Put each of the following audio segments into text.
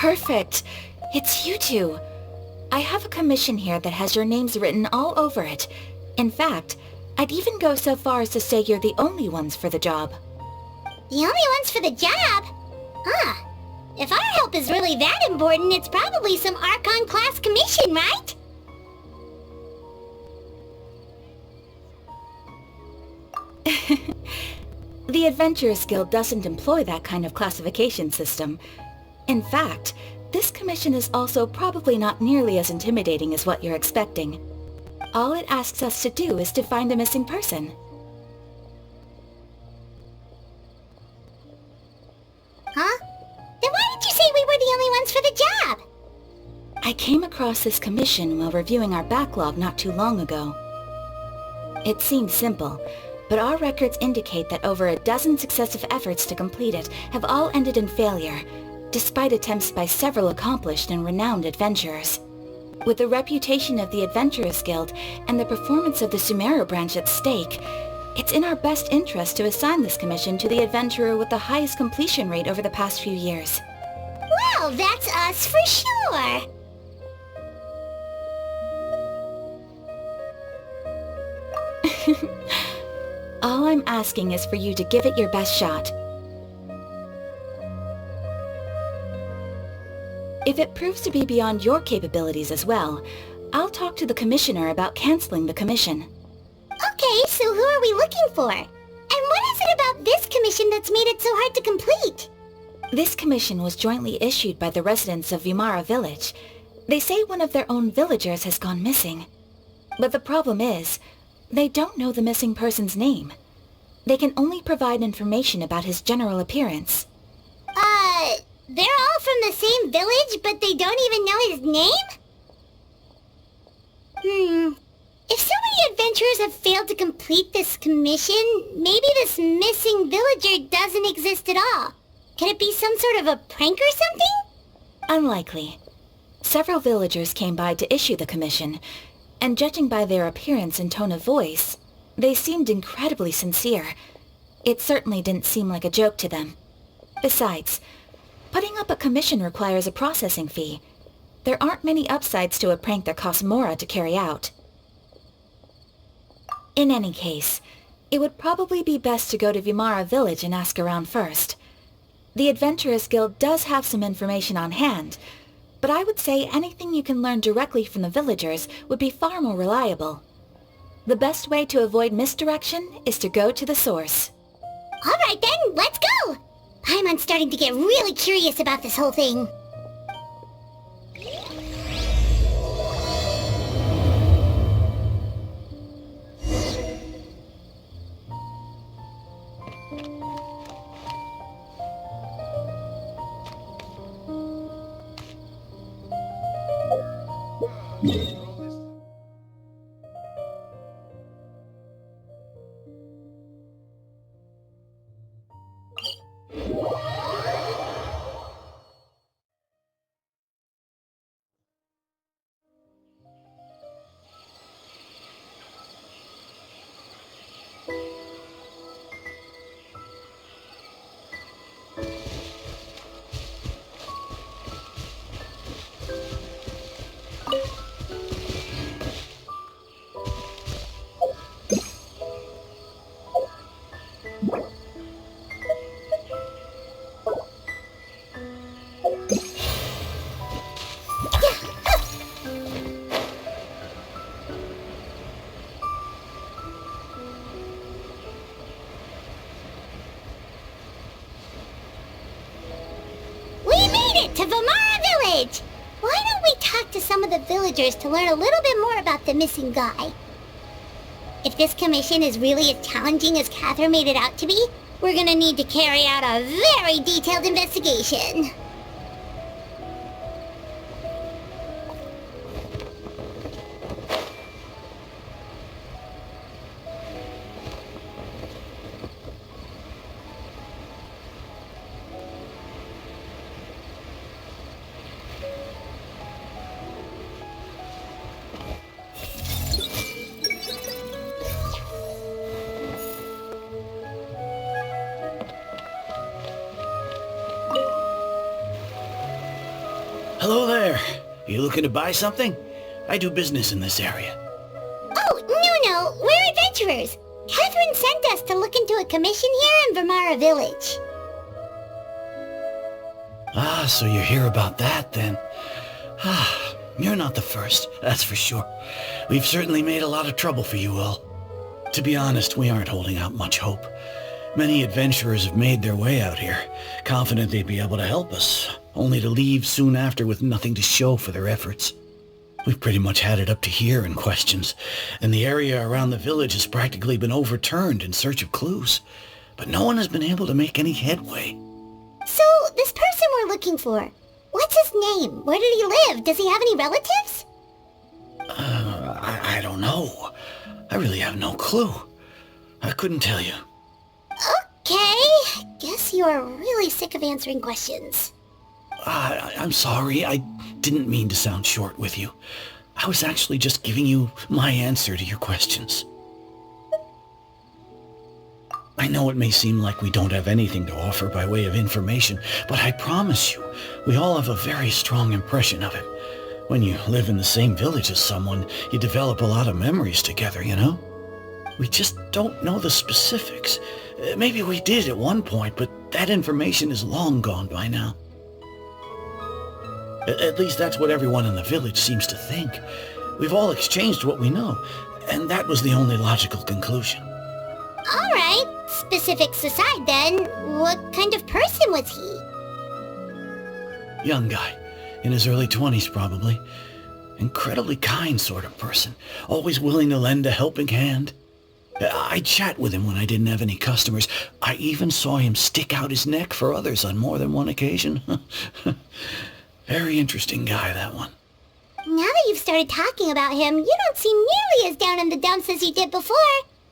Perfect. It's you two. I have a commission here that has your names written all over it. In fact, I'd even go so far as to say you're the only ones for the job. The only ones for the job? Huh. If our help is really that important, it's probably some Archon class commission, right? The Adventurers Guild doesn't employ that kind of classification system. In fact, this commission is also probably not nearly as intimidating as what you're expecting. All it asks us to do is to find a missing person. Huh? Then why did you say we were the only ones for the job? I came across this commission while reviewing our backlog not too long ago. It seemed simple, but our records indicate that over a dozen successive efforts to complete it have all ended in failure, despite attempts by several accomplished and renowned adventurers. With the reputation of the Adventurers Guild and the performance of the Sumeru branch at stake, it's in our best interest to assign this commission to the adventurer with the highest completion rate over the past few years. Well, that's us for sure! All I'm asking is for you to give it your best shot. If it proves to be beyond your capabilities as well, I'll talk to the commissioner about canceling the commission. Okay, so who are we looking for? And what is it about this commission that's made it so hard to complete? This commission was jointly issued by the residents of Vimara village. They say one of their own villagers has gone missing. But the problem is, they don't know the missing person's name. They can only provide information about his general appearance. They're all from the same village, but they don't even know his name? If so many adventurers have failed to complete this commission, maybe this missing villager doesn't exist at all. Could it be some sort of a prank or something? Unlikely. Several villagers came by to issue the commission, and judging by their appearance and tone of voice, they seemed incredibly sincere. It certainly didn't seem like a joke to them. Besides, putting up a commission requires a processing fee. There aren't many upsides to a prank that costs Mora to carry out. In any case, it would probably be best to go to Vimara village and ask around first. The Adventurers Guild does have some information on hand, but I would say anything you can learn directly from the villagers would be far more reliable. The best way to avoid misdirection is to go to the source. Alright then, let's go! Paimon's starting to get really curious about this whole thing. To Vimara village! Why don't we talk to some of the villagers to learn a little bit more about the missing guy? If this commission is really as challenging as Catherine made it out to be, we're gonna need to carry out a very detailed investigation. You looking to buy something? I do business in this area. Oh, no, we're adventurers. Catherine sent us to look into a commission here in Vermara Village. Ah, so you're here about that, then. Ah, you're not the first, that's for sure. We've certainly made a lot of trouble for you all. To be honest, we aren't holding out much hope. Many adventurers have made their way out here, confident they'd be able to help us, only to leave soon after with nothing to show for their efforts. We've pretty much had it up to here in questions, and the area around the village has practically been overturned in search of clues, but no one has been able to make any headway. So, this person we're looking for, what's his name? Where did he live? Does he have any relatives? I don't know. I really have no clue. I couldn't tell you. Okay, guess you're really sick of answering questions. I'm sorry, I didn't mean to sound short with you. I was actually just giving you my answer to your questions. I know it may seem like we don't have anything to offer by way of information, but I promise you, we all have a very strong impression of him. When you live in the same village as someone, you develop a lot of memories together, you know? We just don't know the specifics. Maybe we did at one point, but that information is long gone by now. At least that's what everyone in the village seems to think. We've all exchanged what we know, and that was the only logical conclusion. Alright, specifics aside then, what kind of person was he? Young guy, in his early 20s probably. Incredibly kind sort of person, always willing to lend a helping hand. I chat with him when I didn't have any customers. I even saw him stick out his neck for others on more than one occasion. Very interesting guy, that one. Now that you've started talking about him, you don't seem nearly as down in the dumps as you did before.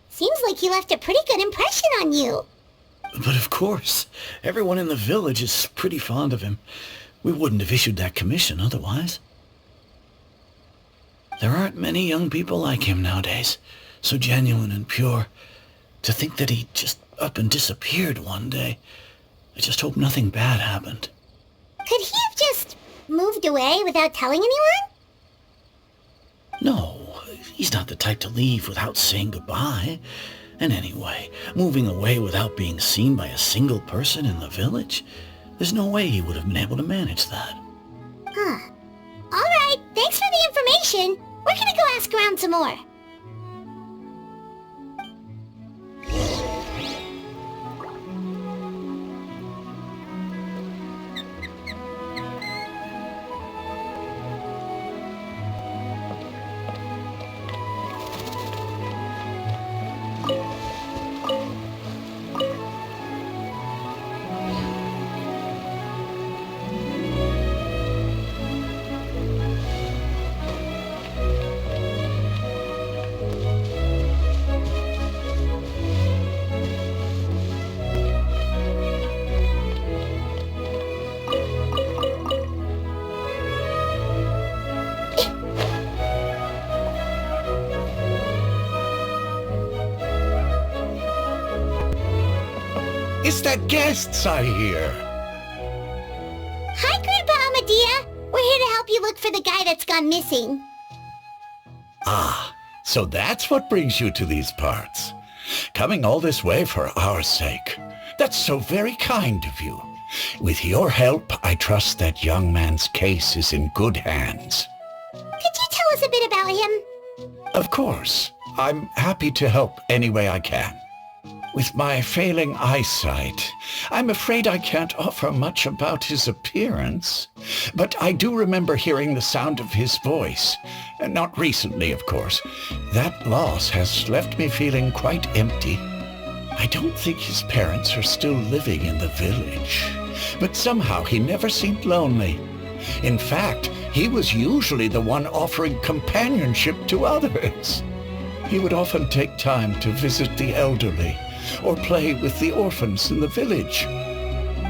Seems like he left a pretty good impression on you. But of course, everyone in the village is pretty fond of him. We wouldn't have issued that commission otherwise. There aren't many young people like him nowadays, so genuine and pure. To think that he just up and disappeared one day. I just hope nothing bad happened. Could he have just moved away without telling anyone? No, he's not the type to leave without saying goodbye. And anyway, moving away without being seen by a single person in the village, there's no way he would have been able to manage that. Huh. Alright, thanks for the information. We're gonna go ask around some more. It's the guests I hear. Hi, Grandpa Amadea. We're here to help you look for the guy that's gone missing. Ah, so that's what brings you to these parts. Coming all this way for our sake. That's so very kind of you. With your help, I trust that young man's case is in good hands. Could you tell us a bit about him? Of course. I'm happy to help any way I can. With my failing eyesight, I'm afraid I can't offer much about his appearance. But I do remember hearing the sound of his voice. Not recently, of course. That loss has left me feeling quite empty. I don't think his parents are still living in the village. But somehow he never seemed lonely. In fact, he was usually the one offering companionship to others. He would often take time to visit the elderly or play with the orphans in the village.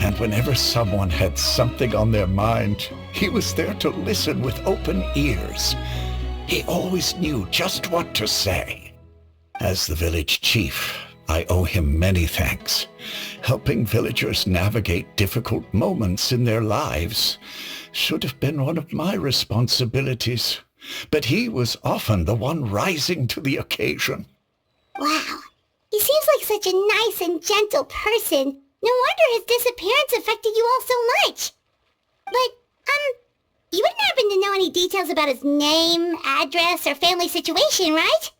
And whenever someone had something on their mind, he was there to listen with open ears. He always knew just what to say. As the village chief, I owe him many thanks, helping villagers navigate difficult moments in their lives. should have been one of my responsibilities. But he was often the one rising to the occasion. Wow. He seems like such a nice and gentle person. No wonder his disappearance affected you all so much. But, you wouldn't happen to know any details about his name, address, or family situation, right?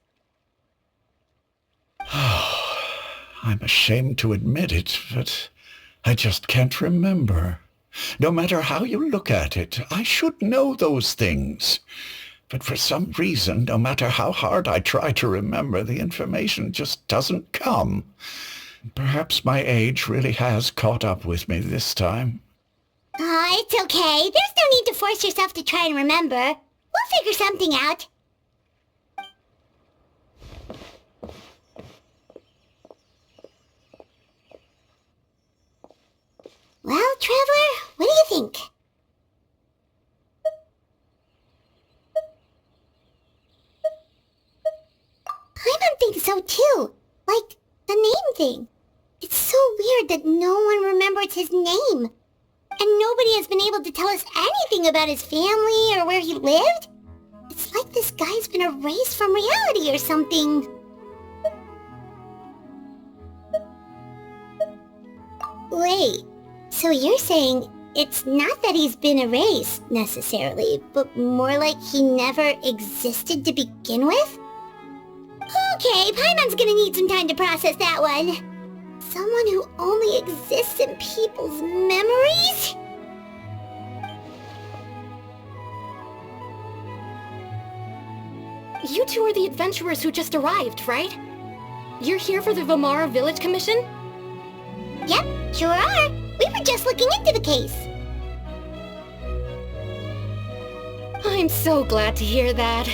I'm ashamed to admit it, but I just can't remember. No matter how you look at it, I should know those things. But for some reason, no matter how hard I try to remember, the information just doesn't come. Perhaps my age really has caught up with me this time. It's okay. There's no need to force yourself to try and remember. We'll figure something out. Well, Traveler, what do you think? Paimon thinks so too. Like, the name thing. It's so weird that no one remembers his name. And nobody has been able to tell us anything about his family or where he lived. It's like this guy's been erased from reality or something. Wait, so you're saying it's not that he's been erased, necessarily, but more like he never existed to begin with? Okay, Paimon's gonna need some time to process that one. Someone who only exists in people's memories? You two are the adventurers who just arrived, right? You're here for the Vamara Village Commission? Yep, sure are. We were just looking into the case. I'm so glad to hear that.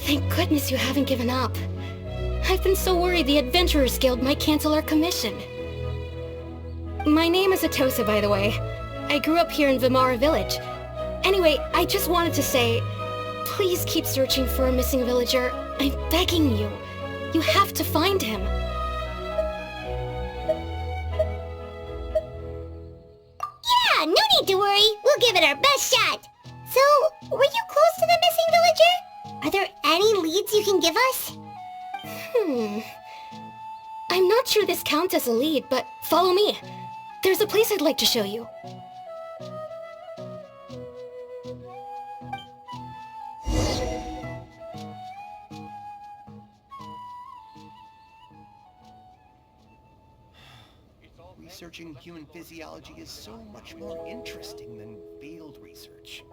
Thank goodness you haven't given up. I've been so worried the Adventurers Guild might cancel our commission. My name is Atosa, by the way. I grew up here in Vamara Village. Anyway, I just wanted to say, please keep searching for a missing villager. I'm begging you. You have to find him. Yeah, no need to worry. We'll give it our best shot. So, were you close to the missing villager? Are there any leads you can give us? I'm not sure this counts as a lead, but follow me. There's a place I'd like to show you. Researching human physiology is so much more interesting than field research.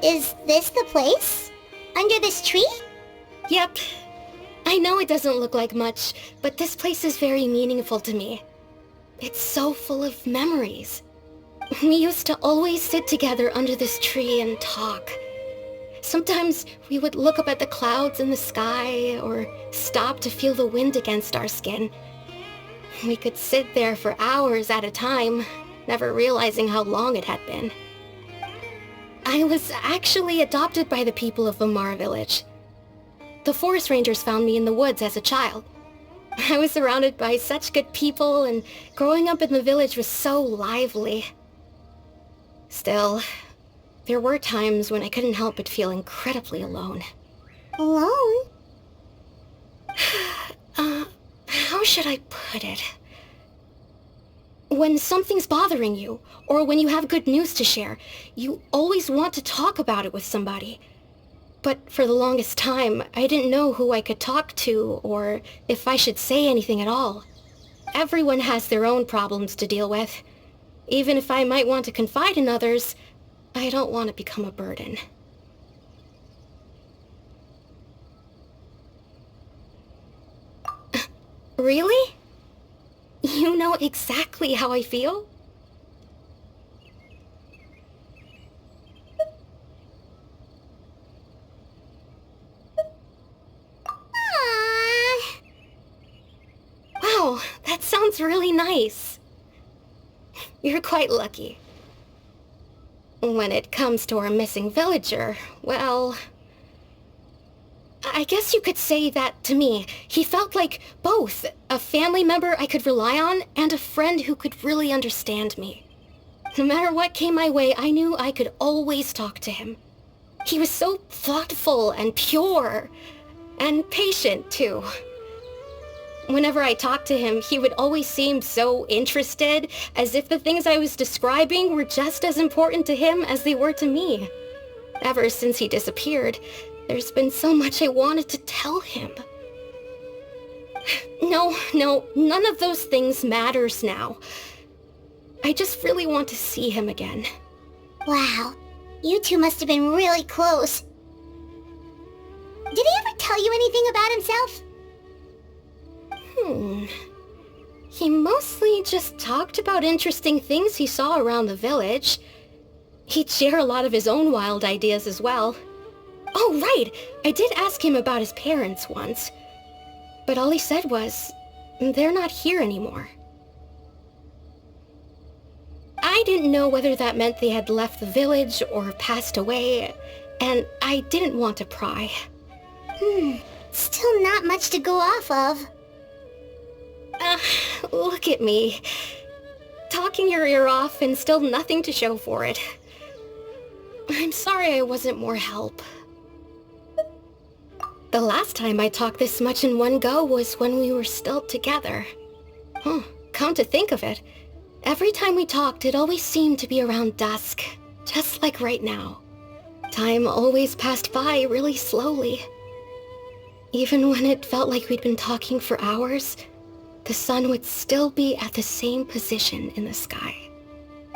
Is this the place? Under this tree? Yep. I know it doesn't look like much, but this place is very meaningful to me. It's so full of memories. We used to always sit together under this tree and talk. Sometimes we would look up at the clouds in the sky, or stop to feel the wind against our skin. We could sit there for hours at a time, never realizing how long it had been. I was actually adopted by the people of Vamara Village. The forest rangers found me in the woods as a child. I was surrounded by such good people, and growing up in the village was so lively. Still, there were times when I couldn't help but feel incredibly alone. Alone? How should I put it? When something's bothering you, or when you have good news to share, you always want to talk about it with somebody. But for the longest time, I didn't know who I could talk to, or if I should say anything at all. everyone has their own problems to deal with. Even if I might want to confide in others, I don't want to become a burden. Really? You know exactly how I feel? Aww. Wow, that sounds really nice. You're quite lucky. When it comes to our missing villager, well, I guess you could say that to me. He felt like both a family member I could rely on and a friend who could really understand me. No matter what came my way, I knew I could always talk to him. He was so thoughtful and pure, and patient too. Whenever I talked to him, he would always seem so interested, as if the things I was describing were just as important to him as they were to me. Ever since he disappeared, there's been so much I wanted to tell him. No, none of those things matters now. I just really want to see him again. Wow, you two must have been really close. Did he ever tell you anything about himself? He mostly just talked about interesting things he saw around the village. He'd share a lot of his own wild ideas as well. Oh, right! I did ask him about his parents once. But all he said was, they're not here anymore. I didn't know whether that meant they had left the village or passed away, and I didn't want to pry. Still not much to go off of. Look at me. Talking your ear off and still nothing to show for it. I'm sorry I wasn't more help. The last time I talked this much in one go was when we were still together. Come to think of it, every time we talked it always seemed to be around dusk, just like right now. Time always passed by really slowly. Even when it felt like we'd been talking for hours, the sun would still be at the same position in the sky.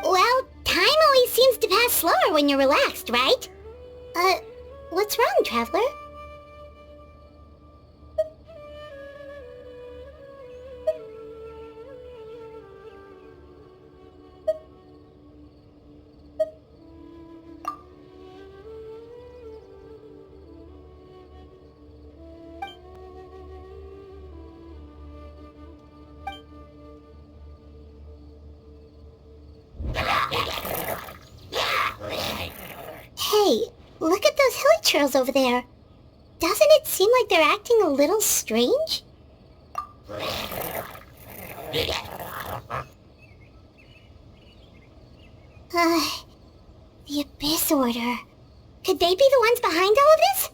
Well, time always seems to pass slower when you're relaxed, right? What's wrong, Traveler? Hey, look at those hilly churls over there. Doesn't it seem like they're acting a little strange? The Abyss Order. Could they be the ones behind all of this?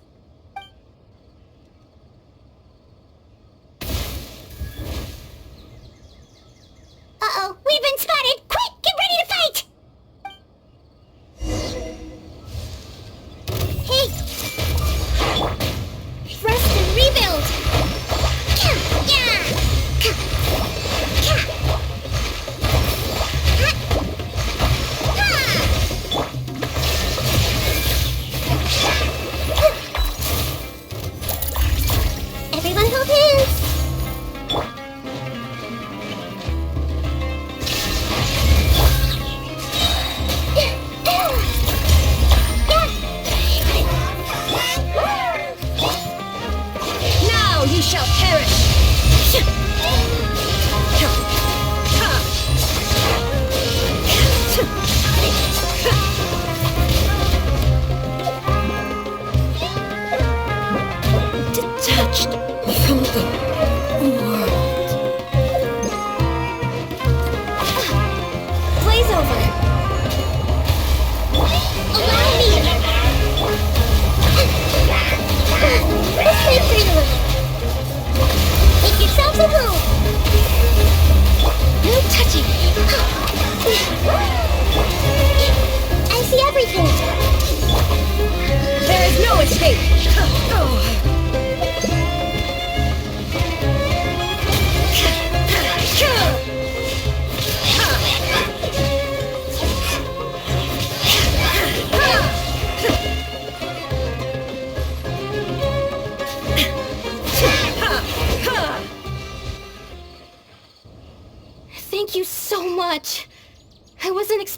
Uh-oh, we've been spotted! Quick, get ready to fight! Hey! Thrust and rebuild!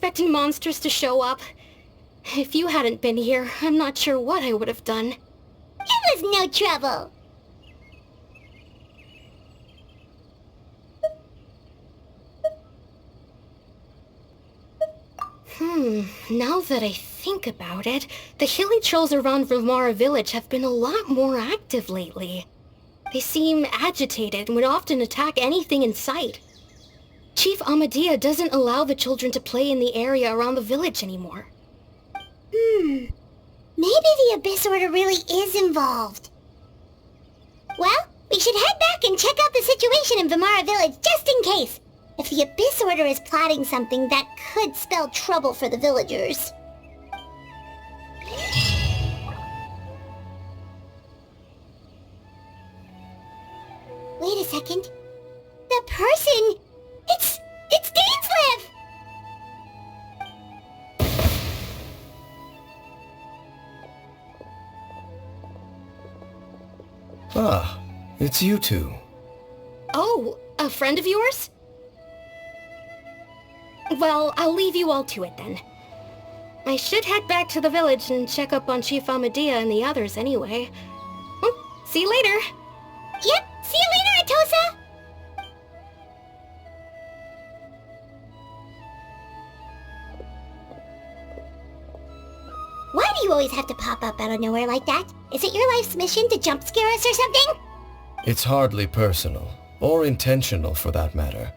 expecting monsters to show up. If you hadn't been here, I'm not sure what I would have done. It was no trouble. Now that I think about it, the hilly trolls around Vimara village have been a lot more active lately. They seem agitated and would often attack anything in sight. Chief Amadea doesn't allow the children to play in the area around the village anymore. Maybe the Abyss Order really is involved. Well, we should head back and check out the situation in Vimara village just in case. If the Abyss Order is plotting something that could spell trouble for the villagers. Wait a second. The person... It's Dainslev! Ah, it's you two. Oh, a friend of yours? Well, I'll leave you all to it then. I should head back to the village and check up on Chief Amadea and the others anyway. Well, see you later. Yep, see you later, Atosa! Why do you always have to pop up out of nowhere like that? Is it your life's mission to jump scare us or something? It's hardly personal, or intentional for that matter.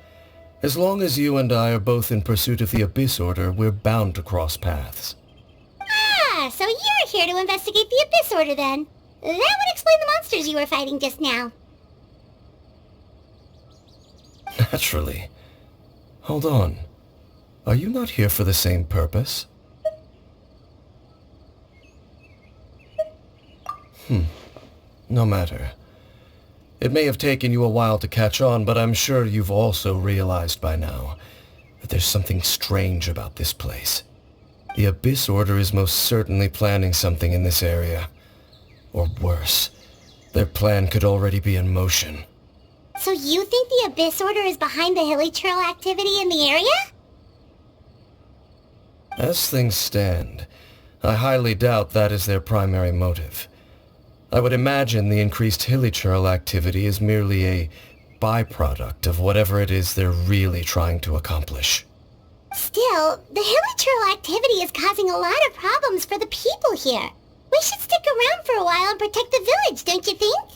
As long as you and I are both in pursuit of the Abyss Order, we're bound to cross paths. Ah, so you're here to investigate the Abyss Order then. That would explain the monsters you were fighting just now. Naturally. Hold on. Are you not here for the same purpose? No matter. It may have taken you a while to catch on, but I'm sure you've also realized by now that there's something strange about this place. The Abyss Order is most certainly planning something in this area. Or worse, their plan could already be in motion. So you think the Abyss Order is behind the hilly trail activity in the area? As things stand, I highly doubt that is their primary motive. I would imagine the increased hilly trail activity is merely a byproduct of whatever it is they're really trying to accomplish. Still, the hilly trail activity is causing a lot of problems for the people here. We should stick around for a while and protect the village, don't you think?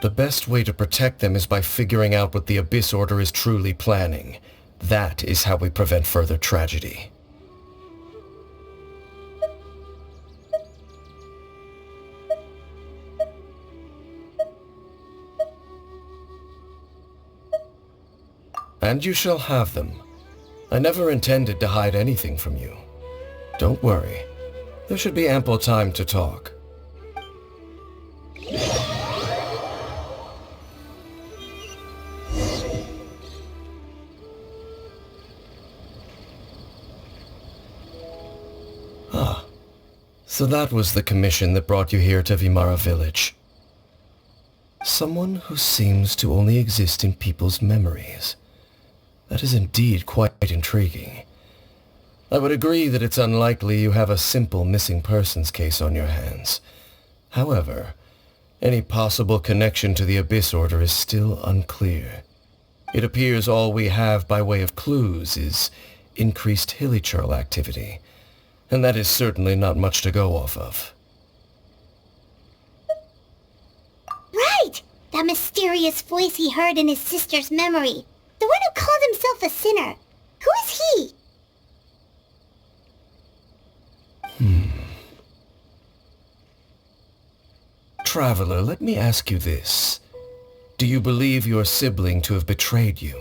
The best way to protect them is by figuring out what the Abyss Order is truly planning. That is how we prevent further tragedy. And you shall have them. I never intended to hide anything from you. Don't worry. There should be ample time to talk. Ah, so that was the commission that brought you here to Vimara village. Someone who seems to only exist in people's memories. That is indeed quite intriguing. I would agree that it's unlikely you have a simple missing persons case on your hands. However, any possible connection to the Abyss Order is still unclear. It appears all we have by way of clues is increased hilly trail activity, and that is certainly not much to go off of. Right! That mysterious voice he heard in his sister's memory. The one who called himself a sinner. Who is he? Traveler, let me ask you this. Do you believe your sibling to have betrayed you?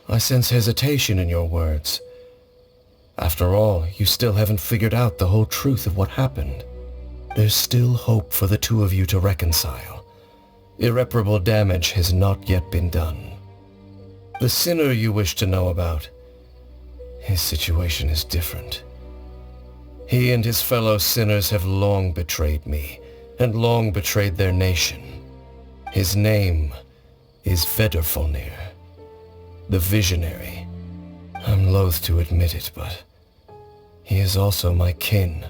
I sense hesitation in your words. After all, you still haven't figured out the whole truth of what happened. There's still hope for the two of you to reconcile. Irreparable damage has not yet been done. The sinner you wish to know about, his situation is different. He and his fellow sinners have long betrayed me, and long betrayed their nation. His name is Vedderfolnir, the Visionary. I'm loath to admit it, but he is also my kin,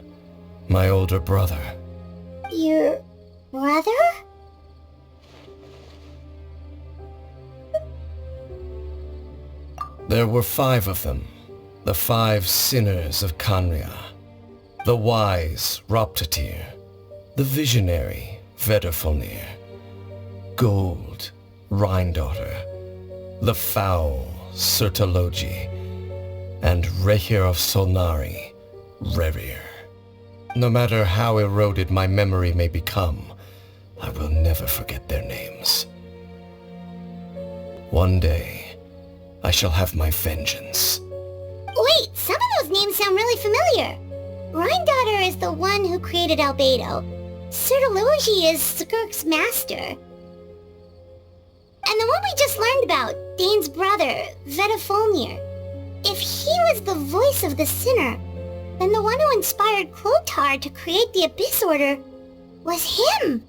my older brother. Your brother? There were 5 of them, the 5 sinners of Kanria. The wise Roptatir, the visionary Vedderfolnir, Gold Rhindaughter, the foul Sertologi, and Rehir of Solnari, Rerir. No matter how eroded my memory may become, I will never forget their names. One day, I shall have my vengeance. Wait, some of those names sound really familiar. Rhindaughter is the one who created Albedo. Sertologi is Skirk's master. And the one we just learned about, Dane's brother, Vedderfolnir. If he was the voice of the sinner, then the one who inspired Clothar to create the Abyss Order was him.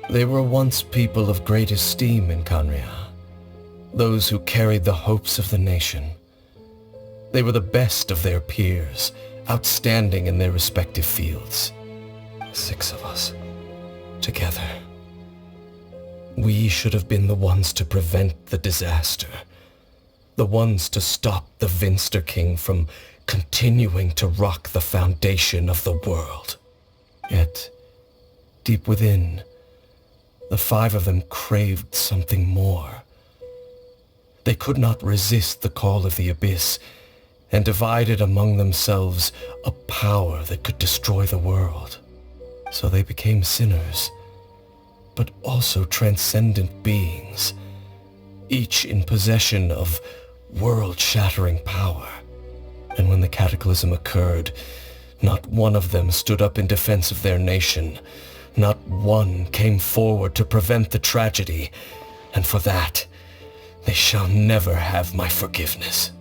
They were once people of great esteem in Kanria, those who carried the hopes of the nation. They were the best of their peers, outstanding in their respective fields. 6 of us, together. We should have been the ones to prevent the disaster, the ones to stop the Vinster King from continuing to rock the foundation of the world. Yet, deep within, the 5 of them craved something more. They could not resist the call of the Abyss, and divided among themselves a power that could destroy the world. So they became sinners, but also transcendent beings, each in possession of world-shattering power. And when the cataclysm occurred, not one of them stood up in defense of their nation. Not one came forward to prevent the tragedy, and for that, they shall never have my forgiveness.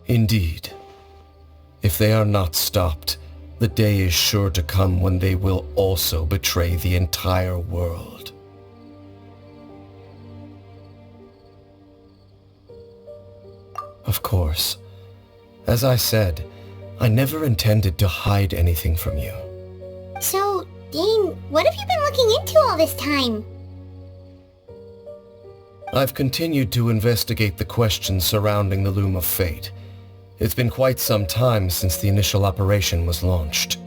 Indeed, if they are not stopped, the day is sure to come when they will also betray the entire world. Of course, as I said, I never intended to hide anything from you. So, Dane, what have you been looking into all this time? I've continued to investigate the questions surrounding the Loom of Fate. It's been quite some time since the initial operation was launched.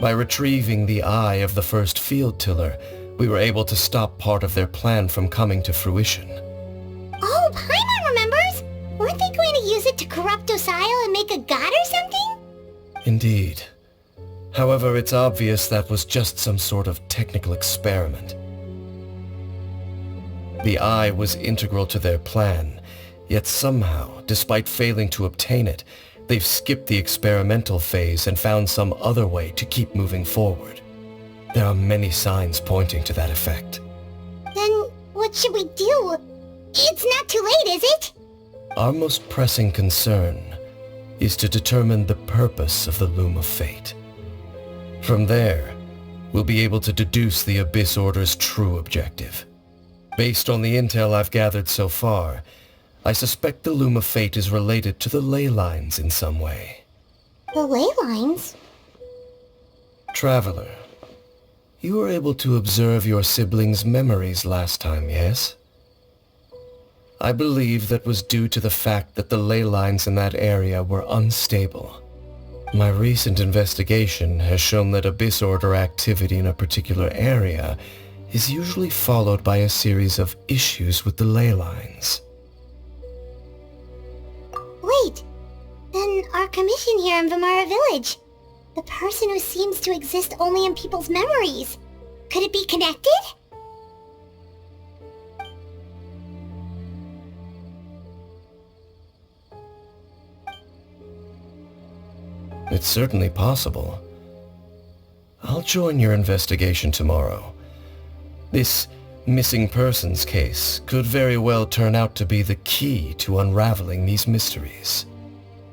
By retrieving the eye of the first field tiller, we were able to stop part of their plan from coming to fruition. Oh, Paimon remembers! Weren't they going to use it to corrupt Osial and make a god or something? Indeed. However, it's obvious that was just some sort of technical experiment. The eye was integral to their plan, yet somehow, despite failing to obtain it, they've skipped the experimental phase and found some other way to keep moving forward. There are many signs pointing to that effect. Then, what should we do? It's not too late, is it? Our most pressing concern is to determine the purpose of the Loom of Fate. From there, we'll be able to deduce the Abyss Order's true objective. Based on the intel I've gathered so far, I suspect the Loom of Fate is related to the ley lines in some way. The ley lines? Traveler, you were able to observe your siblings' memories last time, yes? I believe that was due to the fact that the ley lines in that area were unstable. My recent investigation has shown that Abyss Order activity in a particular area is usually followed by a series of issues with the ley lines. Wait, then our commission here in Vimara Village, the person who seems to exist only in people's memories, could it be connected? It's certainly possible. I'll join your investigation tomorrow. This missing persons case could very well turn out to be the key to unraveling these mysteries.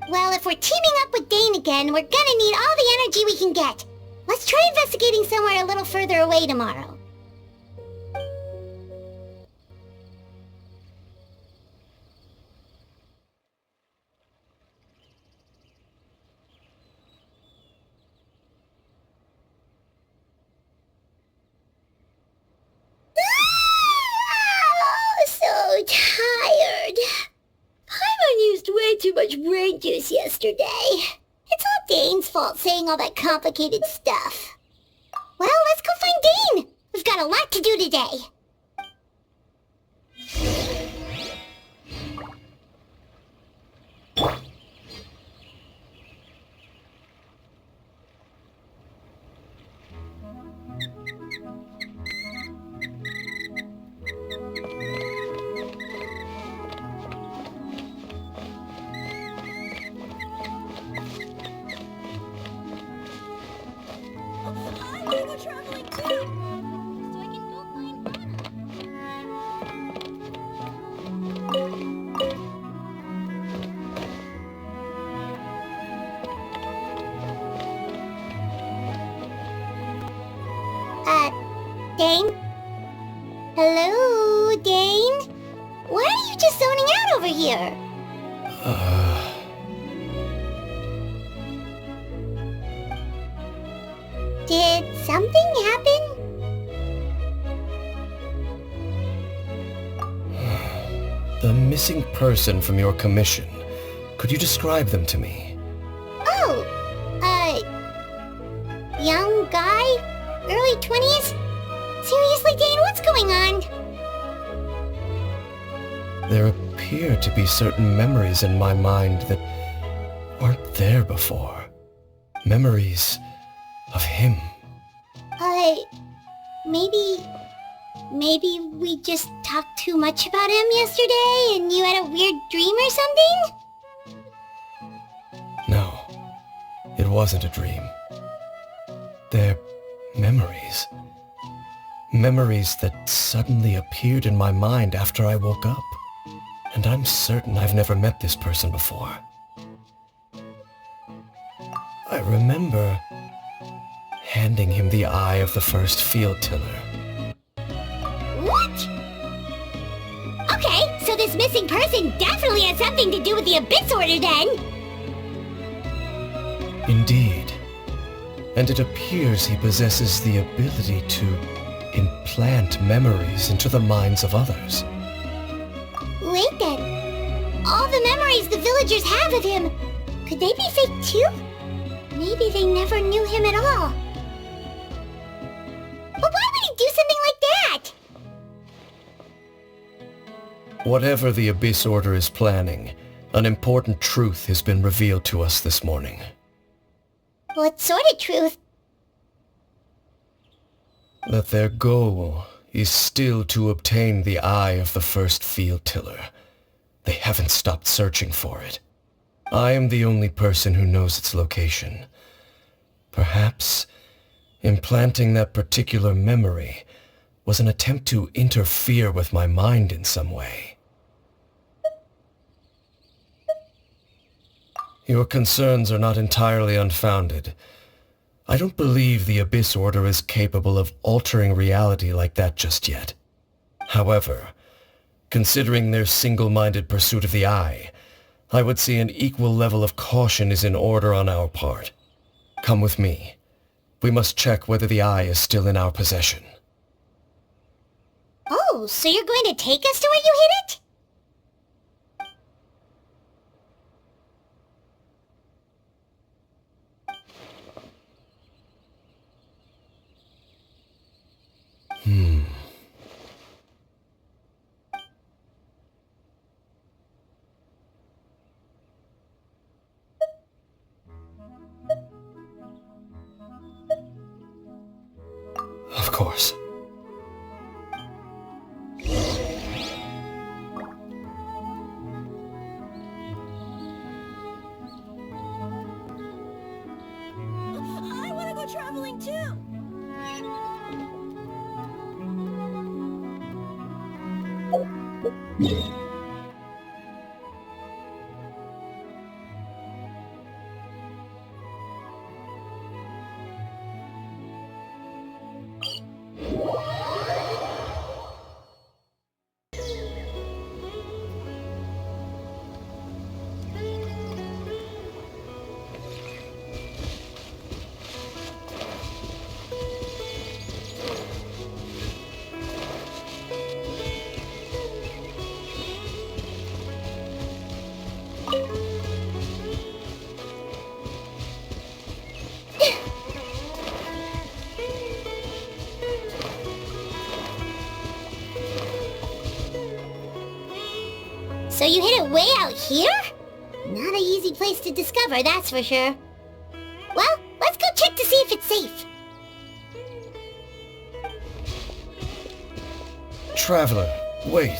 Well, if we're teaming up with Dane again, we're gonna need all the energy we can get. Let's try investigating somewhere a little further away tomorrow. So tired. Paimon used way too much brain juice yesterday. It's all Dane's fault saying all that complicated stuff. Well, let's go find Dane. We've got a lot to do today. Dane? Hello, Dane? Why are you just zoning out over here? Did something happen? The missing person from your commission. Could you describe them to me? Oh, young guy? Early 20s? Seriously, Dane, what's going on? There appear to be certain memories in my mind that weren't there before. Memories of him. Maybe we just talked too much about him yesterday and you had a weird dream or something? No, it wasn't a dream. They're memories. Memories that suddenly appeared in my mind after I woke up. And I'm certain I've never met this person before. I remember handing him the eye of the first field tiller. What? Okay, so this missing person definitely has something to do with the Abyss Order then! Indeed. And it appears he possesses the ability to implant memories into the minds of others. Wait then. All the memories the villagers have of him, could they be fake too? Maybe they never knew him at all. But why would he do something like that? Whatever the Abyss Order is planning, an important truth has been revealed to us this morning. What sort of truth? That their goal is still to obtain the eye of the first field tiller. They haven't stopped searching for it. I am the only person who knows its location. Perhaps implanting that particular memory was an attempt to interfere with my mind in some way. Your concerns are not entirely unfounded. I don't believe the Abyss Order is capable of altering reality like that just yet. However, considering their single-minded pursuit of the Eye, I would say an equal level of caution is in order on our part. Come with me. We must check whether the Eye is still in our possession. Oh, so you're going to take us to where you hid it? Of course. I want to go traveling too! So you hid it way out here? Not an easy place to discover, that's for sure. Well, let's go check to see if it's safe. Traveler, wait.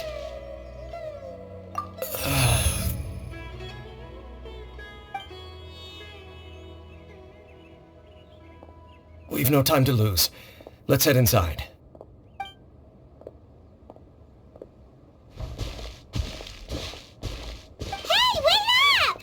We've no time to lose. Let's head inside. Hey, wait up!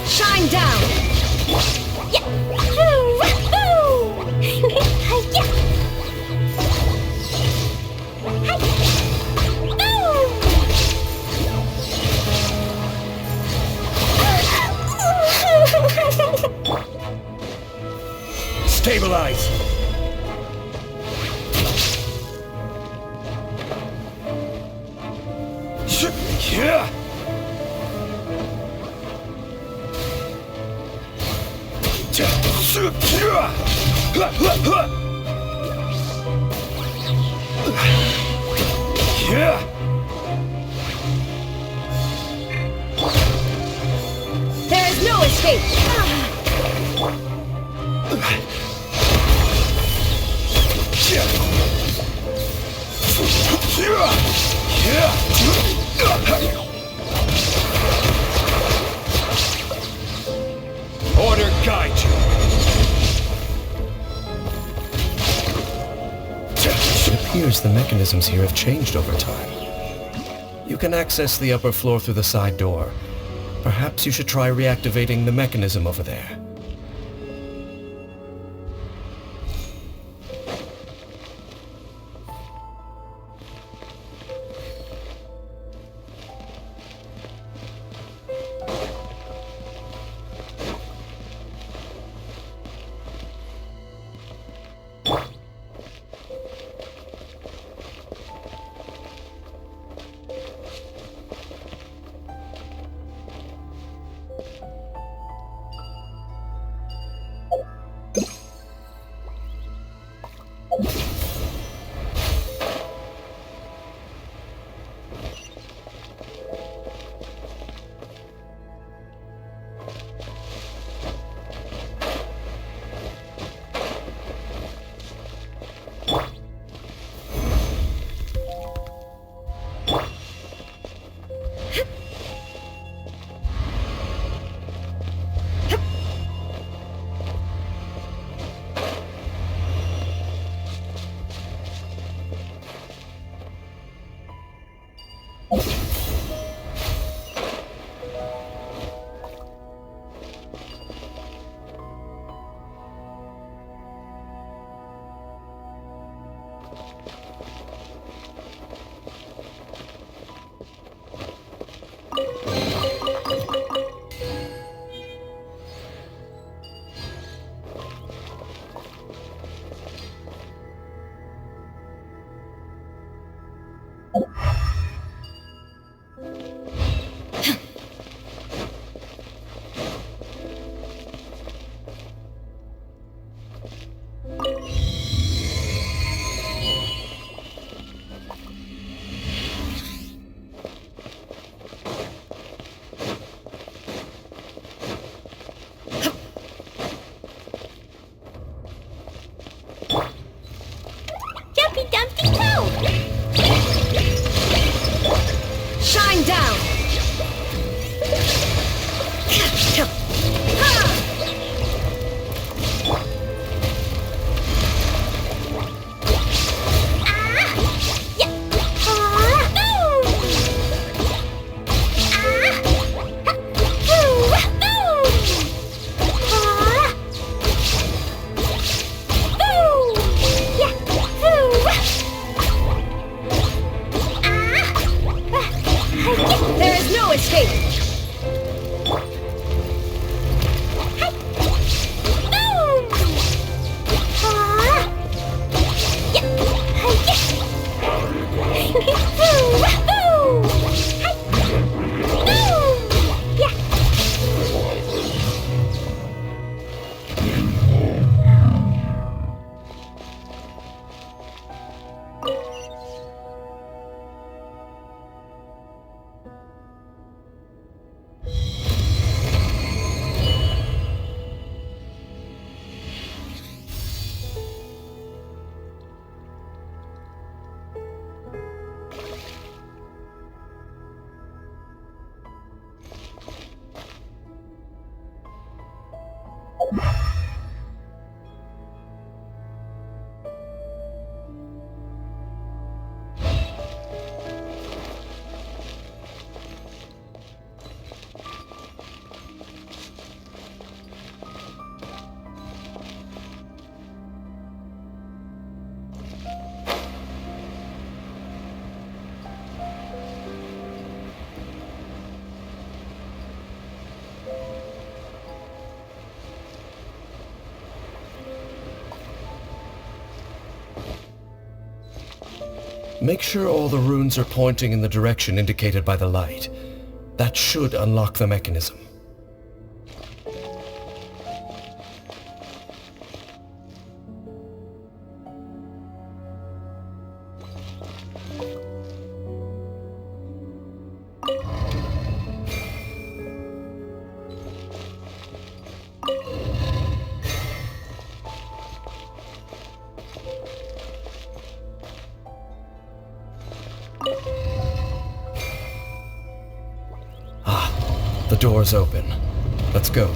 Shine down! Yeah. Woohoo! Hi-ya! Stabilize! Yeah! Yeah! There is no escape! Order guide you. It appears the mechanisms here have changed over time. You can access the upper floor through the side door. Perhaps you should try reactivating the mechanism over there. Make sure all the runes are pointing in the direction indicated by the light. That should unlock the mechanism. The door's open. Let's go.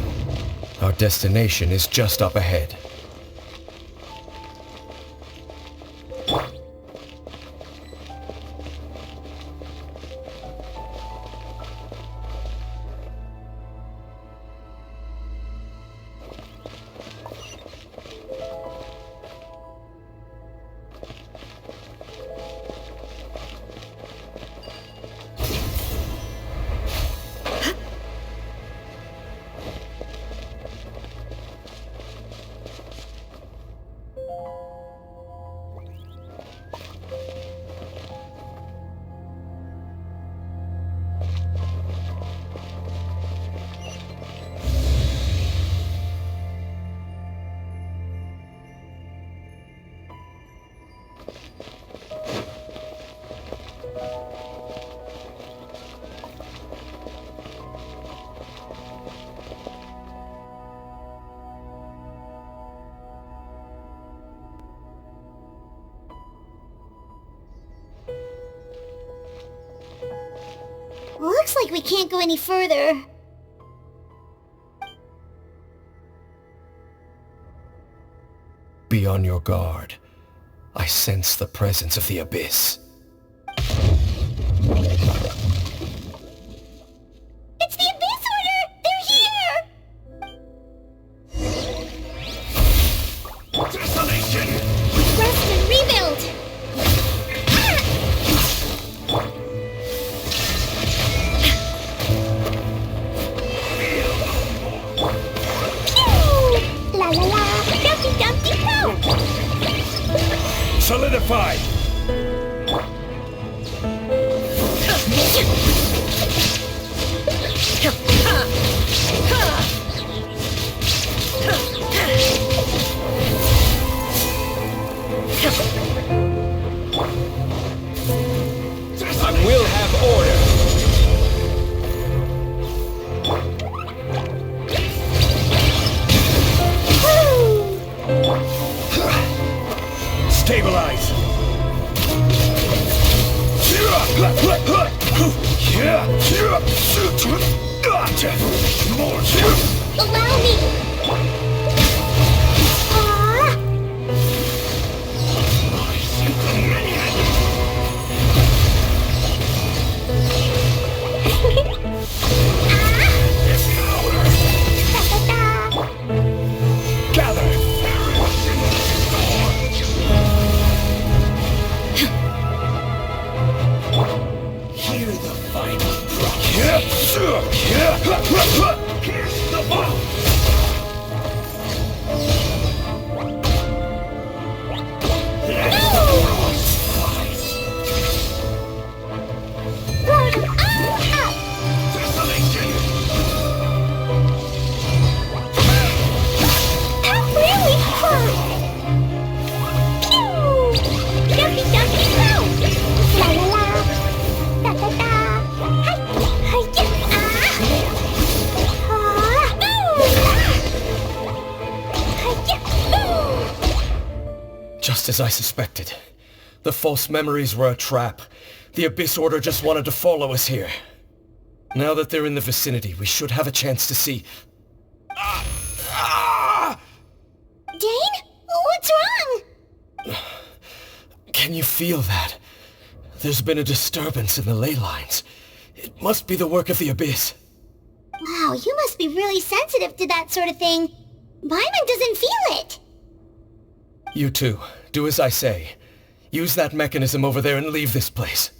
Our destination is just up ahead. Looks like we can't go any further. Be on your guard. I sense the presence of the abyss. It's the Abyss Order! They're here! Desolation! Rest and rebuild! Pew! La la la! Dumpty dumpty poo! Solidify! We'll have order. Stabilize! Allow me! Ah! Gather! Hear the final drop. Here's the bomb! Desolation! That really hurt! Pew! Dumpty dumpty poo! La la la! Da da da! Hi! Hi! Ah! Ah! Just as I suspected. The false memories were a trap. The Abyss Order just wanted to follow us here. Now that they're in the vicinity, we should have a chance to see... feel that. There's been a disturbance in the ley lines. It must be the work of the Abyss. Wow, you must be really sensitive to that sort of thing. Paimon doesn't feel it. You too. Do as I say. Use that mechanism over there and leave this place.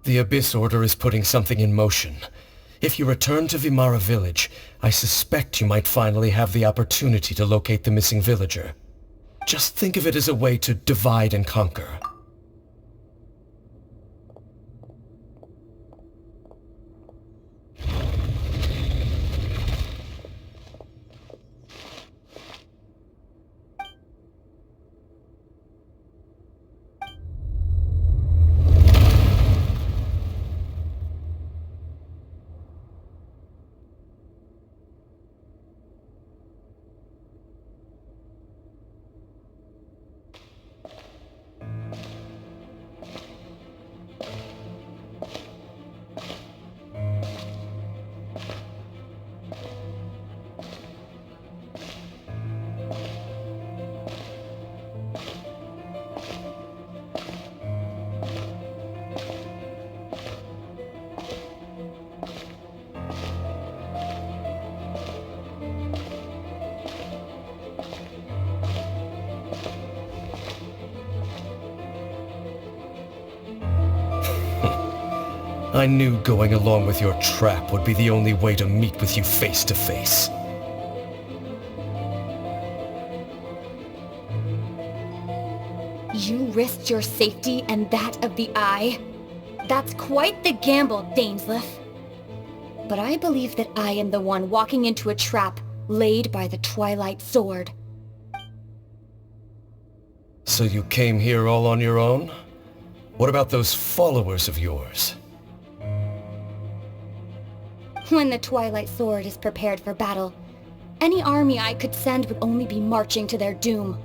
The Abyss Order is putting something in motion. If you return to Vimara Village, I suspect you might finally have the opportunity to locate the missing villager. Just think of it as a way to divide and conquer. I knew going along with your trap would be the only way to meet with you face to face. You risked your safety and that of the Eye? That's quite the gamble, Dainsleif. But I believe that I am the one walking into a trap laid by the Twilight Sword. So you came here all on your own? What about those followers of yours? When the Twilight Sword is prepared for battle, any army I could send would only be marching to their doom.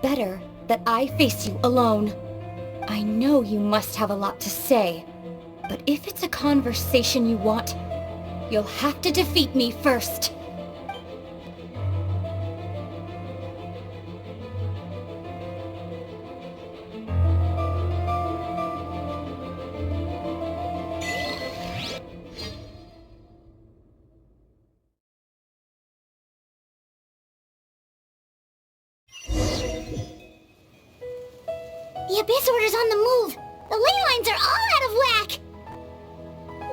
Better that I face you alone. I know you must have a lot to say, but if it's a conversation you want, you'll have to defeat me first. The Abyss Order's on the move! The ley lines are all out of whack!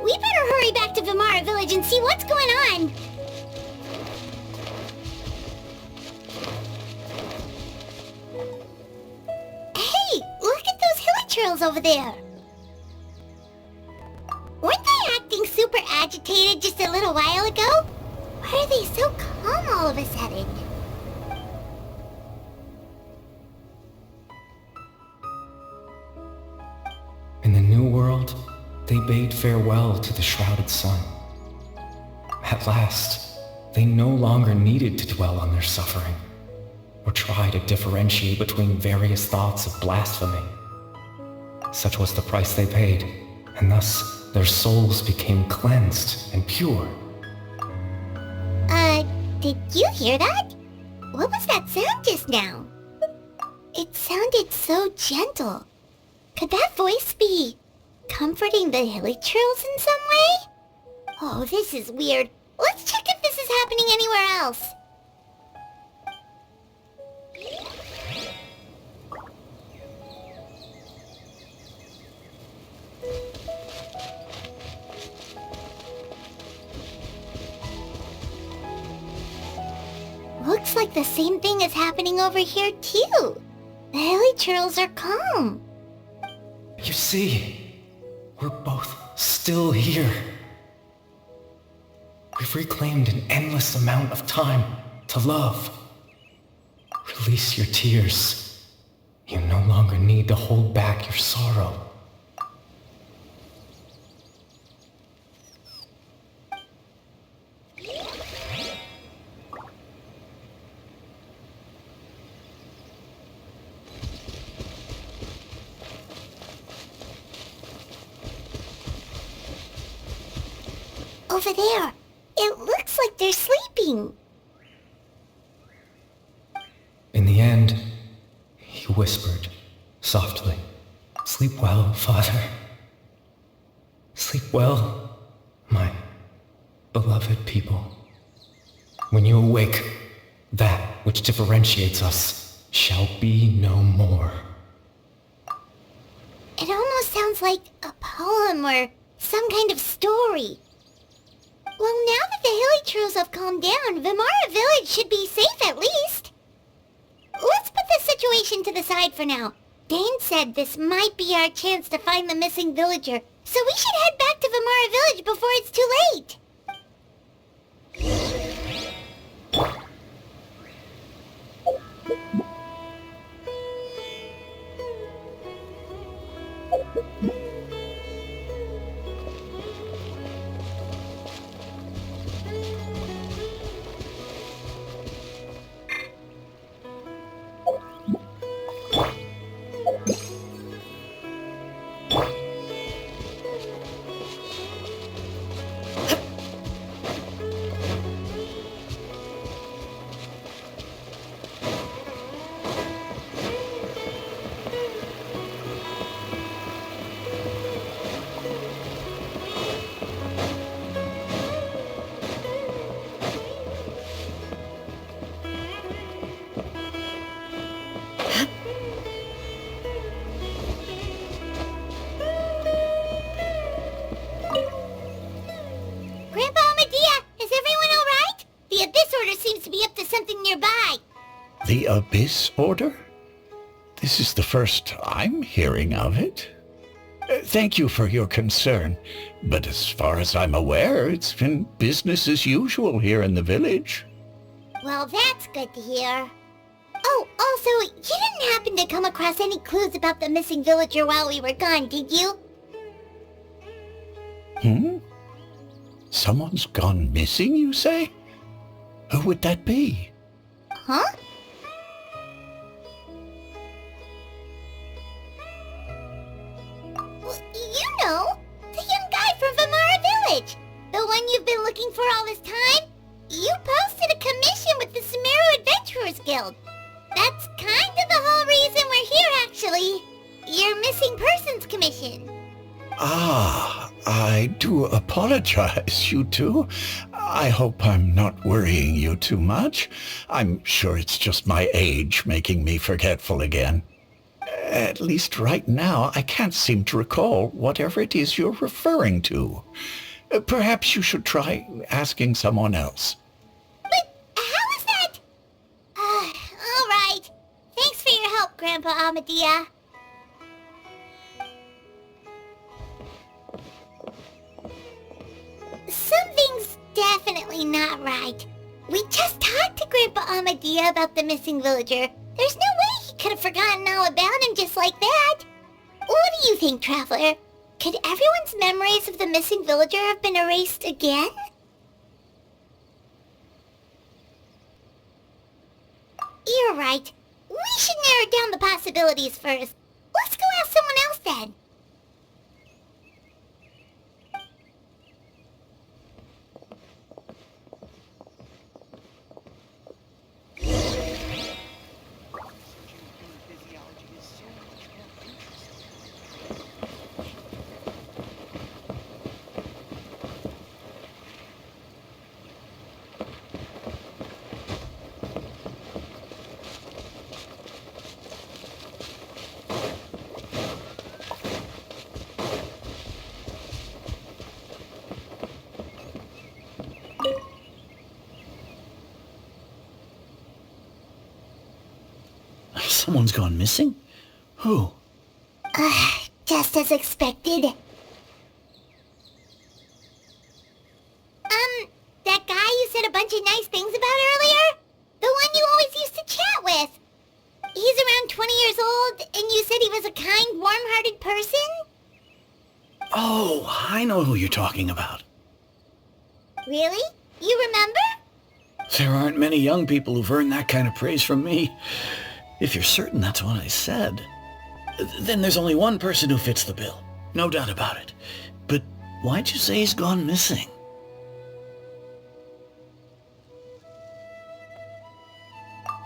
We better hurry back to Vimara Village and see what's going on! Hey! Look at those hilly trails over there! Weren't they acting super agitated just a little while ago? Why are they so calm all of a sudden? In the New World, they bade farewell to the shrouded sun. At last, they no longer needed to dwell on their suffering, or try to differentiate between various thoughts of blasphemy. Such was the price they paid, and thus their souls became cleansed and pure. Did you hear that? What was that sound just now? It sounded so gentle. Could that voice be comforting the hilly trails in some way? Oh, this is weird. Let's check if this is happening anywhere else. Looks like the same thing is happening over here too. The hilly trails are calm. You see, we're both still here. We've reclaimed an endless amount of time to love. Release your tears. You no longer need to hold back your sorrow. Over there. It looks like they're sleeping. In the end, he whispered, softly. Sleep well, Father. Sleep well, my beloved people. When you awake, that which differentiates us shall be no more. It almost sounds like a poem or some kind of story. Well, now that the hilly trails have calmed down, Vimara Village should be safe at least. Let's put this situation to the side for now. Dane said this might be our chance to find the missing villager, so we should head back to Vimara Village before it's too late. The Abyss Order? This is the first I'm hearing of it. Thank you for your concern, but as far as I'm aware, it's been business as usual here in the village. Well, that's good to hear. Oh, also, you didn't happen to come across any clues about the missing villager while we were gone, did you? Someone's gone missing, you say? Who would that be? Huh? Well, you know, the young guy from Vimara Village. The one you've been looking for all this time. You posted a commission with the Sumeru Adventurers Guild. That's kind of the whole reason we're here, actually. Your missing persons commission. Ah, I do apologize, you two. I hope I'm not worrying you too much. I'm sure it's just my age making me forgetful again. At least right now, I can't seem to recall whatever it is you're referring to. Perhaps you should try asking someone else. But how is that? All right. Thanks for your help, Grandpa Amadia. Something's definitely not right. We just talked to Grandpa Amadia about the missing villager. There's no way he could have forgotten all about him just like that. What do you think, Traveler? Could everyone's memories of the missing villager have been erased again? You're right. We should narrow down the possibilities first. Let's go ask someone else then. Someone's gone missing? Who? Just as expected. That guy you said a bunch of nice things about earlier? The one you always used to chat with. He's around 20 years old, and you said he was a kind, warm-hearted person? Oh, I know who you're talking about. Really? You remember? There aren't many young people who've earned that kind of praise from me. If you're certain that's what I said, then there's only one person who fits the bill. No doubt about it. But why'd you say he's gone missing?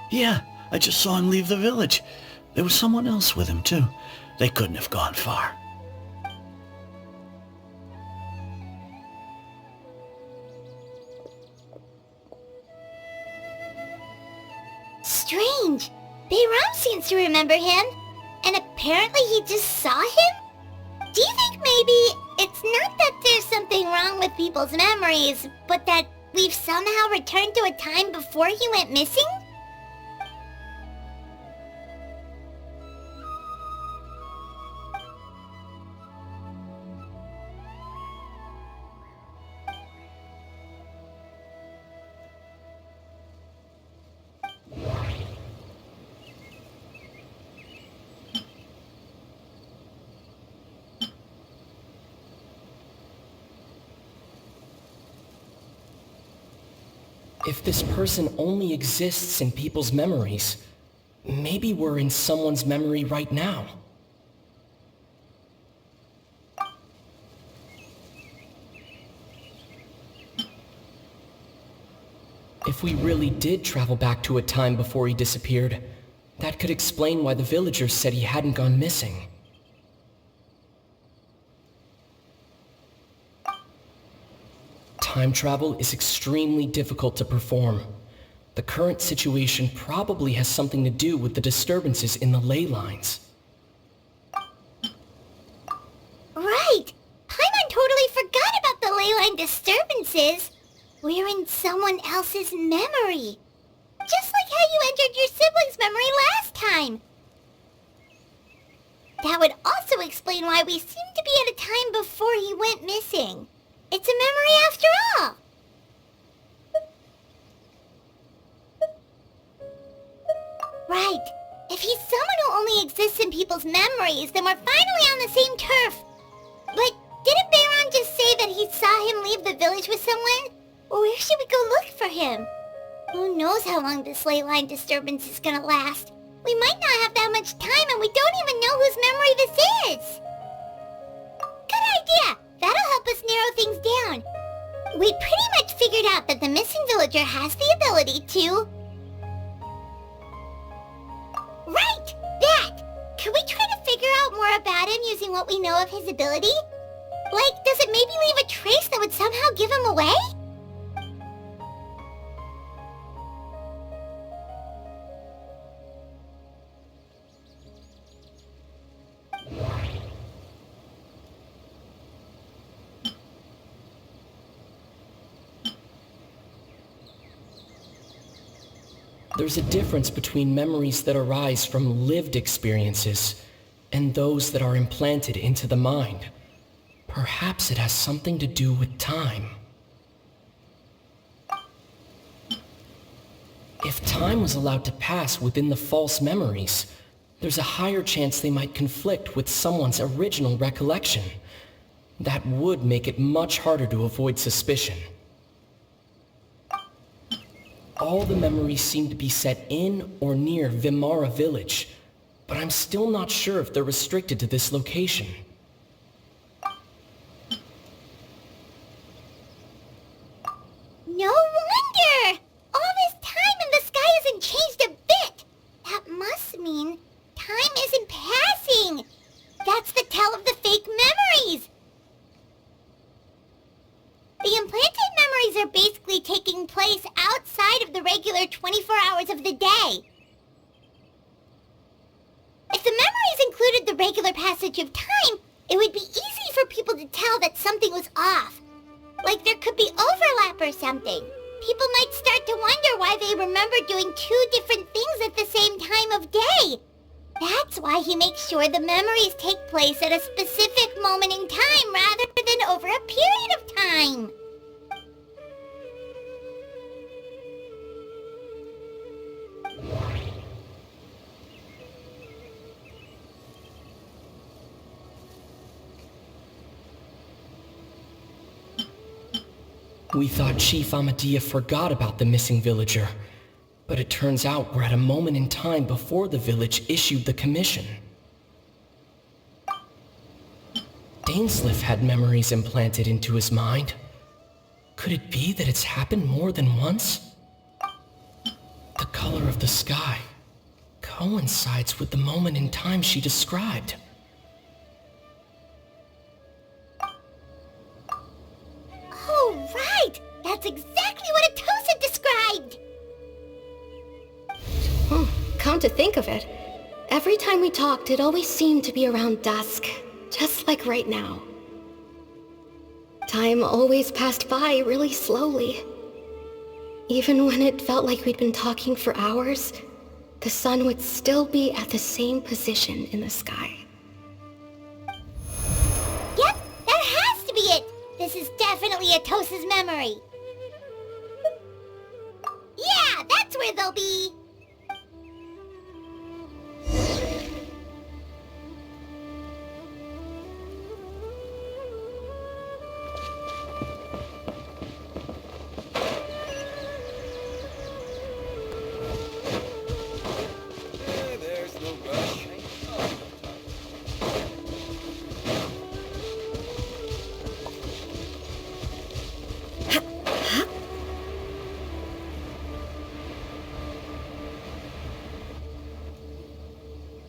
Yeah, I just saw him leave the village. There was someone else with him, too. They couldn't have gone far. Strange. Bayram seems to remember him. And apparently he just saw him? Do you think maybe it's not that there's something wrong with people's memories, but that we've somehow returned to a time before he went missing? If this person only exists in people's memories, maybe we're in someone's memory right now. If we really did travel back to a time before he disappeared, that could explain why the villagers said he hadn't gone missing. Time travel is extremely difficult to perform. The current situation probably has something to do with the disturbances in the ley lines. Right! Paimon totally forgot about the ley line disturbances. We're in someone else's memory. Just like how you entered your sibling's memory last time. That would also explain why we seem to be at a time before he went missing. It's a memory after all. Right. If he's someone who only exists in people's memories, then we're finally on the same turf. But didn't Bayron just say that he saw him leave the village with someone? Where should we go look for him? Who knows how long this ley line disturbance is gonna last? We might not have that much time and we don't even know whose memory this is. Good idea! That'll help us narrow things down. We pretty much figured out that the missing villager has the ability to... Right! That! Can we try to figure out more about him using what we know of his ability? Like, does it maybe leave a trace that would somehow give him away? There's a difference between memories that arise from lived experiences and those that are implanted into the mind. Perhaps it has something to do with time. If time was allowed to pass within the false memories, there's a higher chance they might conflict with someone's original recollection. That would make it much harder to avoid suspicion. All the memories seem to be set in or near Vimara village, but I'm still not sure if they're restricted to this location. No wonder! All this time and the sky hasn't changed a bit! That must mean time isn't passing! That's the tell of the fake memories! The implanted memories are basically taking place outside of the regular 24 hours of the day. If the memories included the regular passage of time, it would be easy for people to tell that something was off. Like there could be overlap or something. People might start to wonder why they remember doing two different things at the same time of day. That's why he makes sure the memories take place at a specific moment in time rather than over a period of time. We thought Chief Amadea forgot about the missing villager, but it turns out we're at a moment in time before the village issued the commission. Dainsleif had memories implanted into his mind. Could it be that it's happened more than once? The color of the sky, coincides with the moment in time she described. Oh, right! That's exactly what Atosa described! Come to think of it, every time we talked, it always seemed to be around dusk, just like right now. Time always passed by really slowly. Even when it felt like we'd been talking for hours, the sun would still be at the same position in the sky. Yep, that has to be it! This is definitely Atosa's memory. Yeah, that's where they'll be!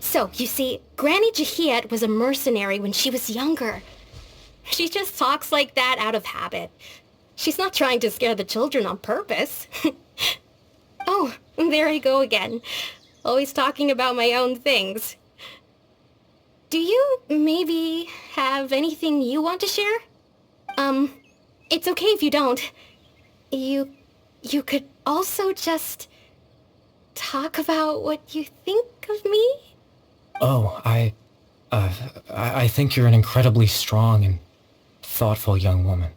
So, you see, Granny Jahiet was a mercenary when she was younger. She just talks like that out of habit. She's not trying to scare the children on purpose. Oh, there I go again. Always talking about my own things. Do you maybe have anything you want to share? It's okay if you don't. You could also just talk about what you think of me? Oh, I think you're an incredibly strong and thoughtful young woman.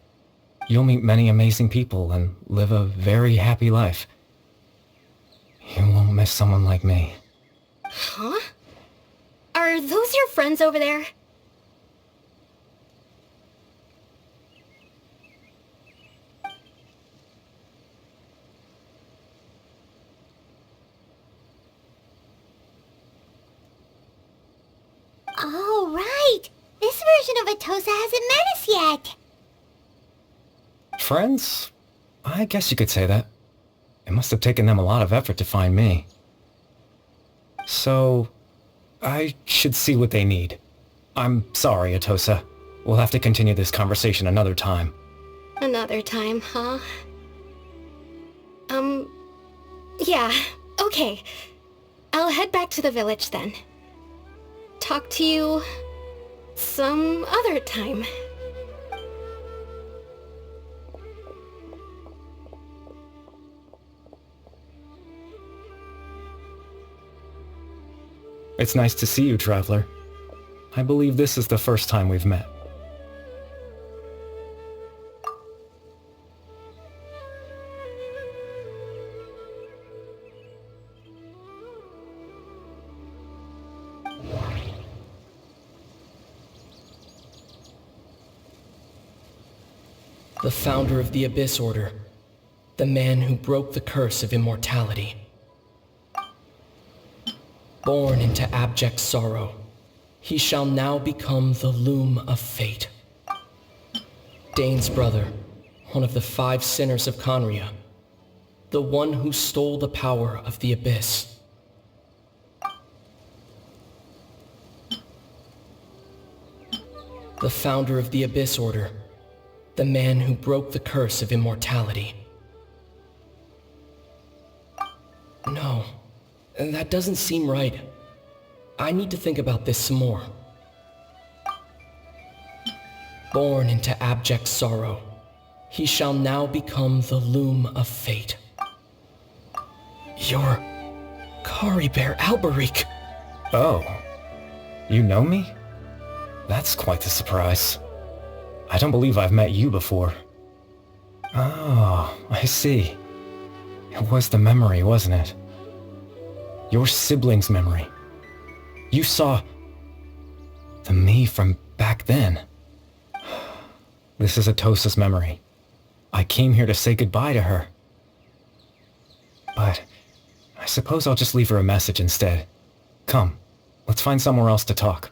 You'll meet many amazing people and live a very happy life. You won't miss someone like me. Huh? Are those your friends over there? Oh, right! This version of Atosa hasn't met us yet! Friends? I guess you could say that. It must have taken them a lot of effort to find me. So, I should see what they need. I'm sorry, Atosa. We'll have to continue this conversation another time. Another time, huh? Yeah, okay. I'll head back to the village then. Talk to you some other time. It's nice to see you, Traveler. I believe this is the first time we've met. The founder of the Abyss Order. The man who broke the curse of immortality. Born into abject sorrow, he shall now become the loom of fate. Dane's brother, one of the 5 sinners of Conria. The one who stole the power of the Abyss. The founder of the Abyss Order. The man who broke the curse of immortality. No, that doesn't seem right. I need to think about this some more. Born into abject sorrow, he shall now become the loom of fate. You're Kari Bear Alberic. Oh, you know me? That's quite the surprise. I don't believe I've met you before. Oh, I see. It was the memory, wasn't it? Your sibling's memory. You saw the me from back then. This is Atosa's memory. I came here to say goodbye to her. But I suppose I'll just leave her a message instead. Come, let's find somewhere else to talk.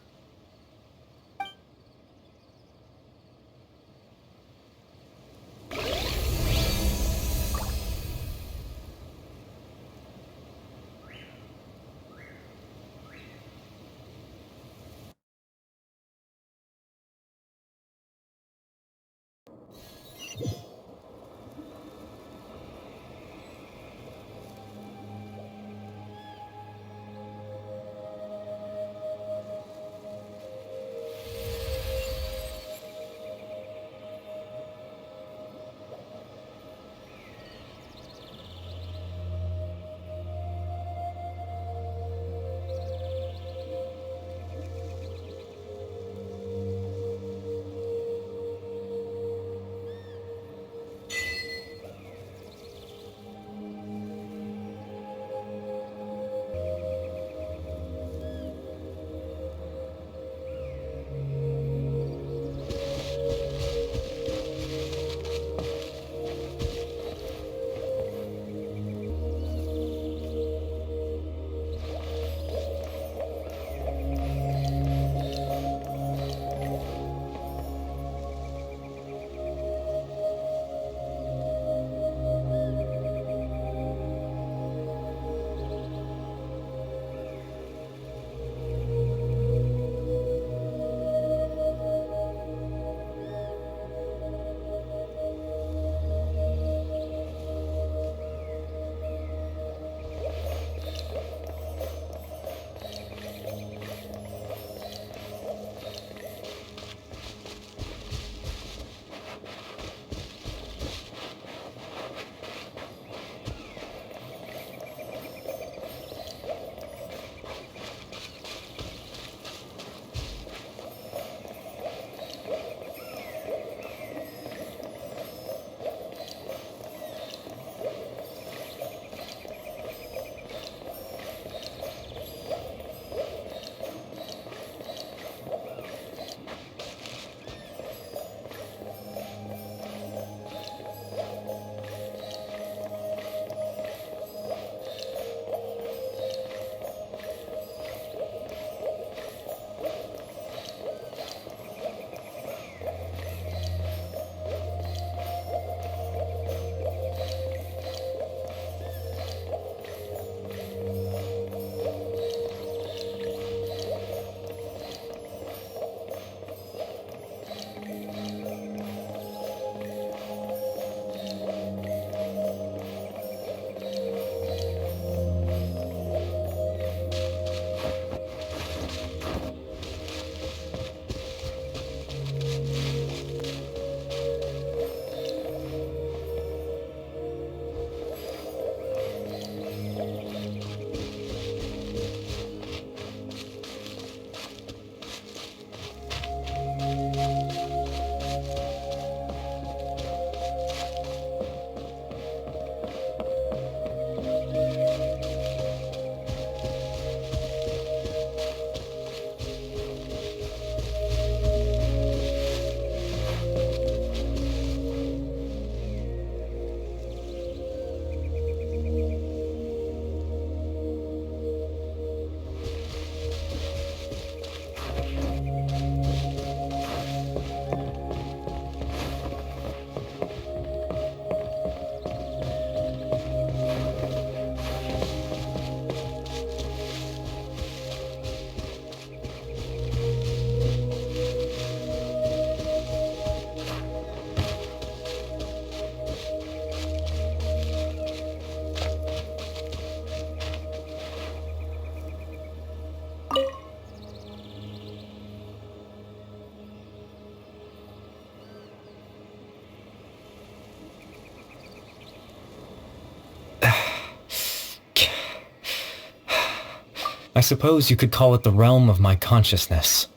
I suppose you could call it the realm of my consciousness.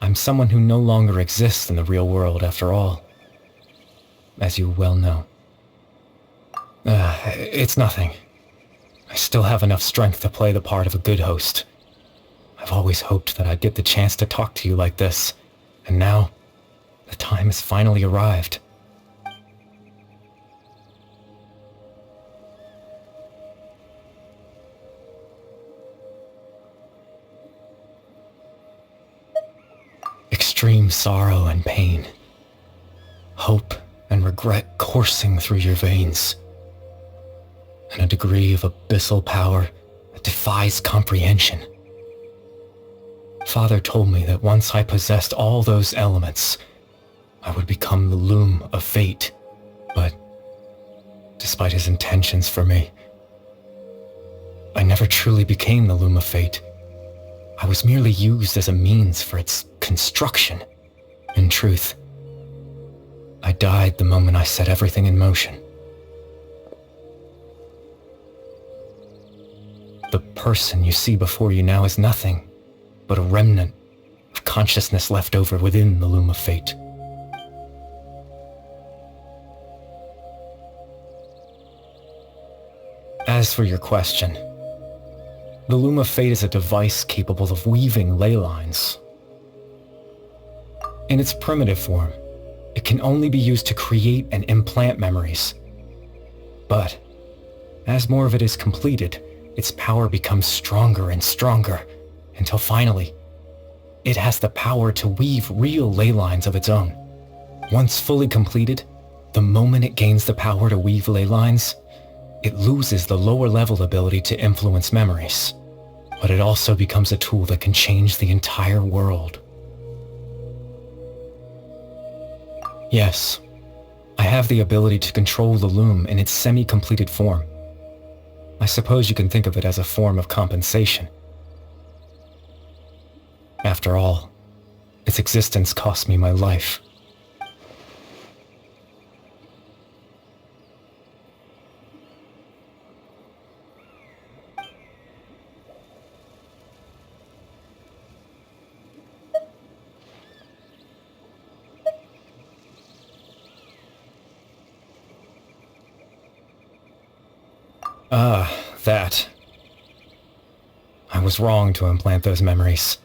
I'm someone who no longer exists in the real world after all, as you well know. It's nothing. I still have enough strength to play the part of a good host. I've always hoped that I'd get the chance to talk to you like this, and now, the time has finally arrived. Extreme sorrow and pain, hope and regret coursing through your veins, and a degree of abyssal power that defies comprehension. Father told me that once I possessed all those elements, I would become the loom of fate, but despite his intentions for me, I never truly became the loom of fate. I was merely used as a means for its construction. In truth, I died the moment I set everything in motion. The person you see before you now is nothing but a remnant of consciousness left over within the loom of fate. As for your question, the loom of fate is a device capable of weaving ley lines. In its primitive form, it can only be used to create and implant memories. But as more of it is completed, its power becomes stronger and stronger, until finally, it has the power to weave real ley lines of its own. Once fully completed, the moment it gains the power to weave ley lines, it loses the lower level ability to influence memories. But it also becomes a tool that can change the entire world. Yes, I have the ability to control the loom in its semi-completed form. I suppose you can think of it as a form of compensation. After all, its existence cost me my life. That. I was wrong to implant those memories.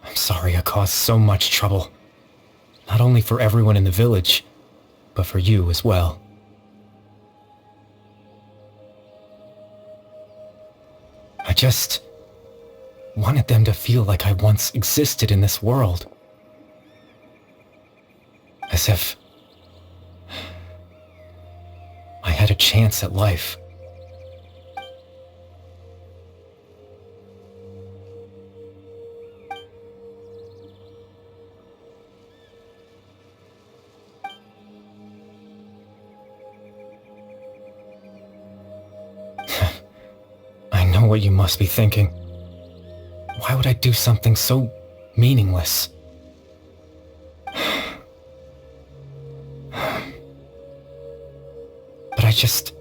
I'm sorry I caused so much trouble. Not only for everyone in the village, but for you as well. I just wanted them to feel like I once existed in this world. As if I had a chance at life. What you must be thinking. Why would I do something so meaningless? But I just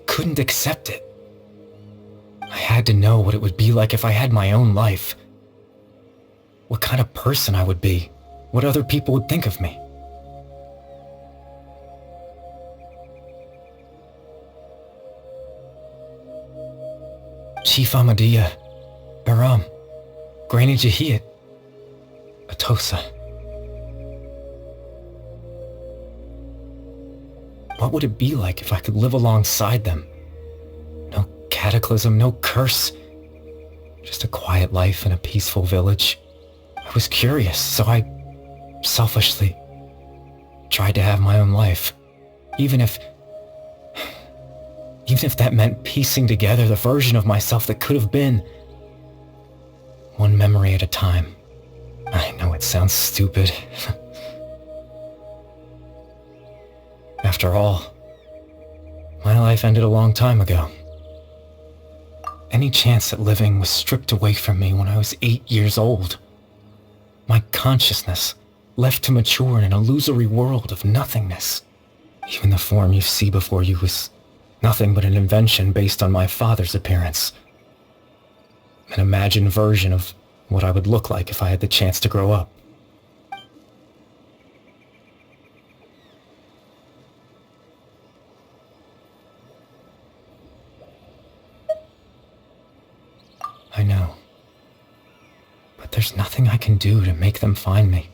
couldn't accept it. I had to know what it would be like if I had my own life. What kind of person I would be. What other people would think of me. Chief Ahmadiyya, Baram, Granny Jahiyat, Atosa. What would it be like if I could live alongside them? No cataclysm, no curse. Just a quiet life in a peaceful village. I was curious, so I selfishly tried to have my own life. Even if that meant piecing together the version of myself that could have been. One memory at a time. I know it sounds stupid. After all, my life ended a long time ago. Any chance at living was stripped away from me when I was 8 years old. My consciousness left to mature in an illusory world of nothingness. Even the form you see before you was Nothing but an invention based on my father's appearance. An imagined version of what I would look like if I had the chance to grow up. I know. But there's nothing I can do to make them find me.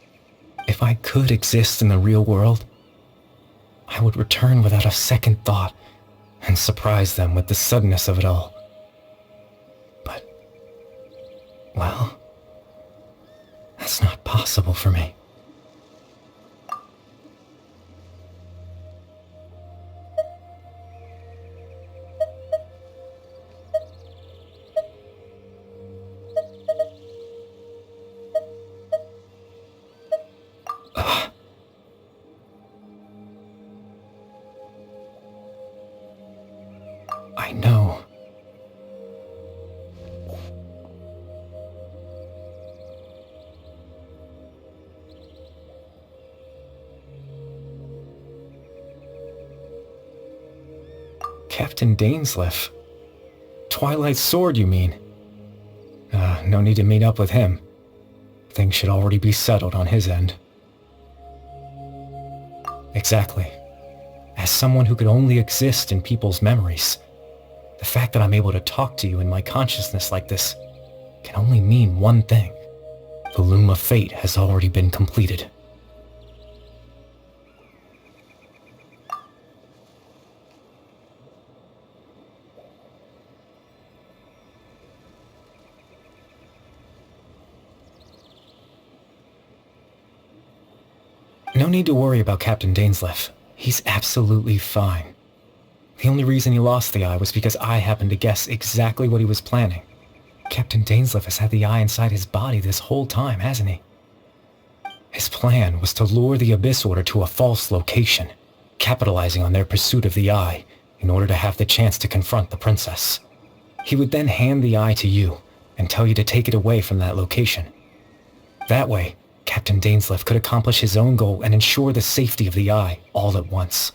If I could exist in the real world, I would return without a second thought and surprise them with the suddenness of it all. But, well, that's not possible for me. I know. Captain Dainsleif. Twilight Sword, you mean? No need to meet up with him. Things should already be settled on his end. Exactly. As someone who could only exist in people's memories, the fact that I'm able to talk to you in my consciousness like this can only mean one thing. The loom of fate has already been completed. No need to worry about Captain Dainsleif. He's absolutely fine. The only reason he lost the eye was because I happened to guess exactly what he was planning. Captain Dainsleif has had the eye inside his body this whole time, hasn't he? His plan was to lure the Abyss Order to a false location, capitalizing on their pursuit of the eye in order to have the chance to confront the princess. He would then hand the eye to you and tell you to take it away from that location. That way, Captain Dainsleif could accomplish his own goal and ensure the safety of the eye all at once.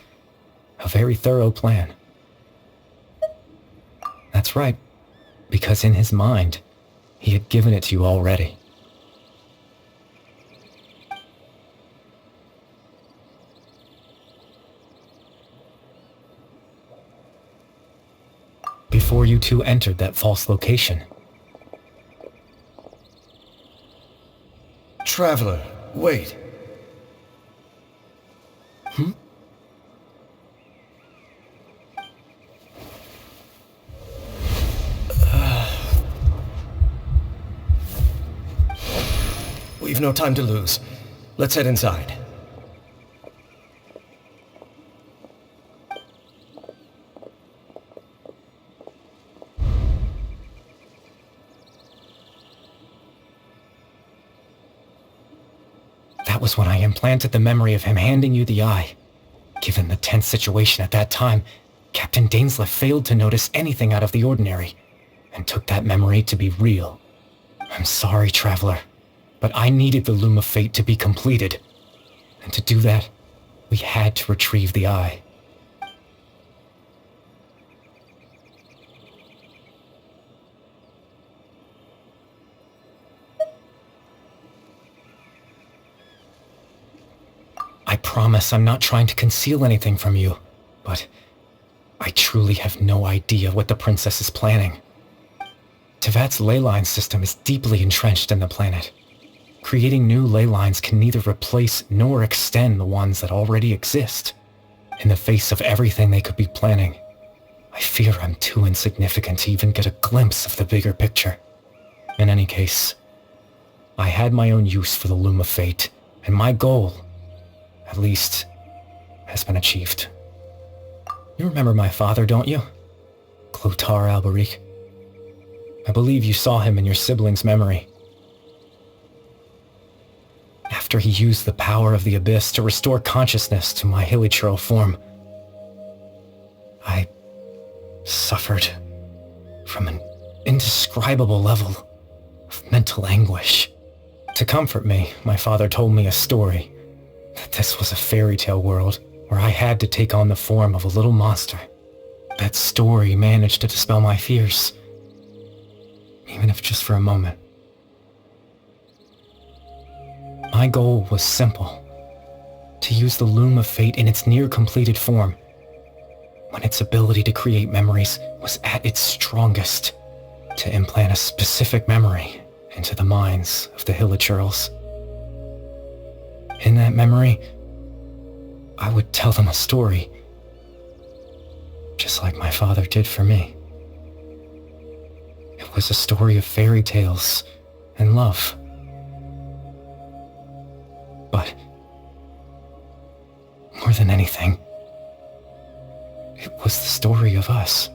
A very thorough plan. That's right, because in his mind, he had given it to you already. Before you two entered that false location. Traveler, wait. We've no time to lose. Let's head inside. That was when I implanted the memory of him handing you the eye. Given the tense situation at that time, Captain Dainsleif failed to notice anything out of the ordinary, and took that memory to be real. I'm sorry, Traveler, but I needed the Loom of Fate to be completed. And to do that, we had to retrieve the eye. I promise I'm not trying to conceal anything from you, but I truly have no idea what the princess is planning. Tevat's ley line system is deeply entrenched in the planet. Creating new ley lines can neither replace nor extend the ones that already exist. In the face of everything they could be planning, I fear I'm too insignificant to even get a glimpse of the bigger picture. In any case, I had my own use for the Loom of Fate, and my goal, at least, has been achieved. You remember my father, don't you? Clotar Alberic. I believe you saw him in your sibling's memory. After he used the power of the Abyss to restore consciousness to my hilichurl form, I suffered from an indescribable level of mental anguish. To comfort me, my father told me a story, that this was a fairy tale world where I had to take on the form of a little monster. that story managed to dispel my fears, even if just for a moment. My goal was simple: to use the Loom of Fate in its near-completed form, when its ability to create memories was at its strongest, to implant a specific memory into the minds of the Hilichurls. In that memory, I would tell them a story, just like my father did for me. It was a story of fairy tales and love. But more than anything, it was the story of us.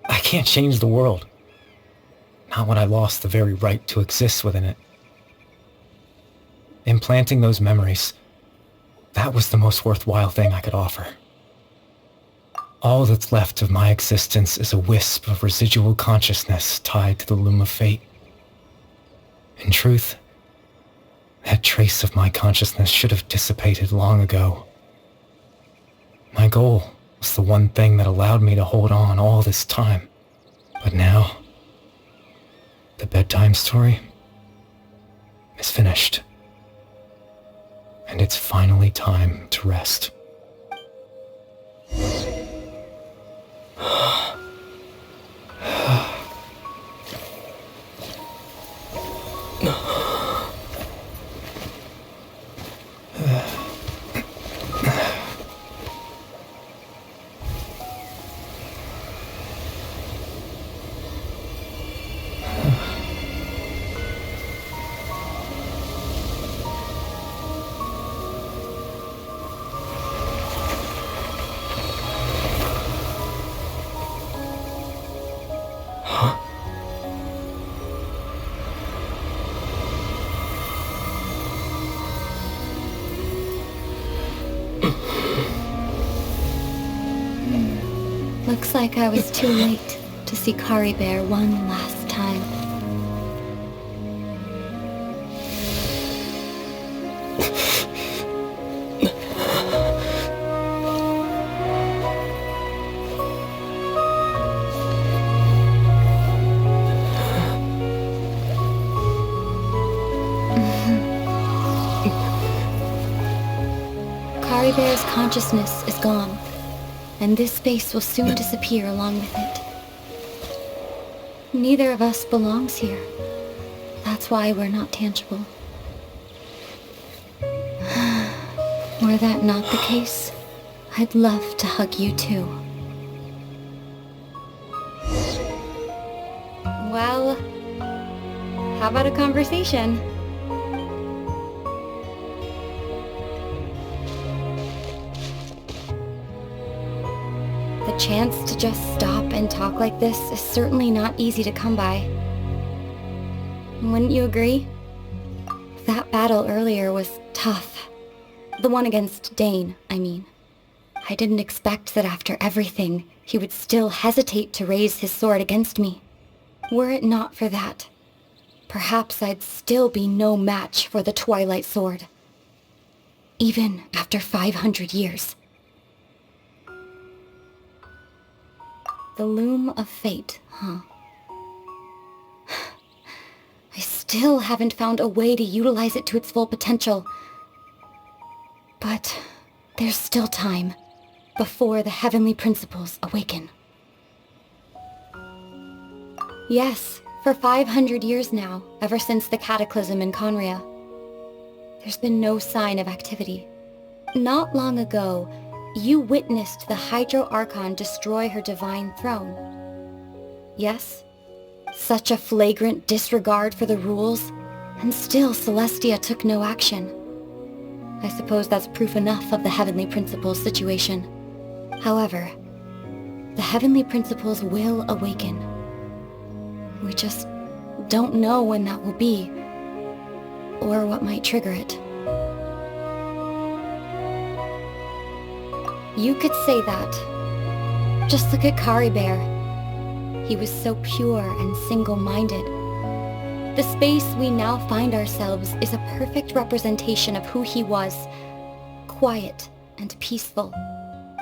I can't change the world. Not when I lost the very right to exist within it. Implanting those memories, that was the most worthwhile thing I could offer. All that's left of my existence is a wisp of residual consciousness tied to the Loom of Fate. In truth, that trace of my consciousness should have dissipated long ago. My goal was the one thing that allowed me to hold on all this time. But now, the bedtime story is finished. And it's finally time to rest. Looks like I was too late to see Kari Bear one last time. Kari Bear's consciousness is gone, and this space will soon disappear along with it. Neither of us belongs here. That's why we're not tangible. Were that not the case, I'd love to hug you too. Well, how about a conversation? The chance to just stop and talk like this is certainly not easy to come by. Wouldn't you agree? That battle earlier was tough. The one against Dane, I mean. I didn't expect that after everything, he would still hesitate to raise his sword against me. Were it not for that, perhaps I'd still be no match for the Twilight Sword. Even after 500 years. The Loom of Fate, huh? I still haven't found a way to utilize it to its full potential. But there's still time before the heavenly principles awaken. Yes, for 500 years now, ever since the cataclysm in Conria, there's been no sign of activity. Not long ago, you witnessed the Hydro Archon destroy her divine throne. Yes? Such a flagrant disregard for the rules, and still Celestia took no action. I suppose that's proof enough of the Heavenly Principles situation. However, the Heavenly Principles will awaken. We just don't know when that will be, or what might trigger it. You could say that. Just look at Kari Bear. He was so pure and single-minded. The space we now find ourselves is a perfect representation of who he was. Quiet and peaceful.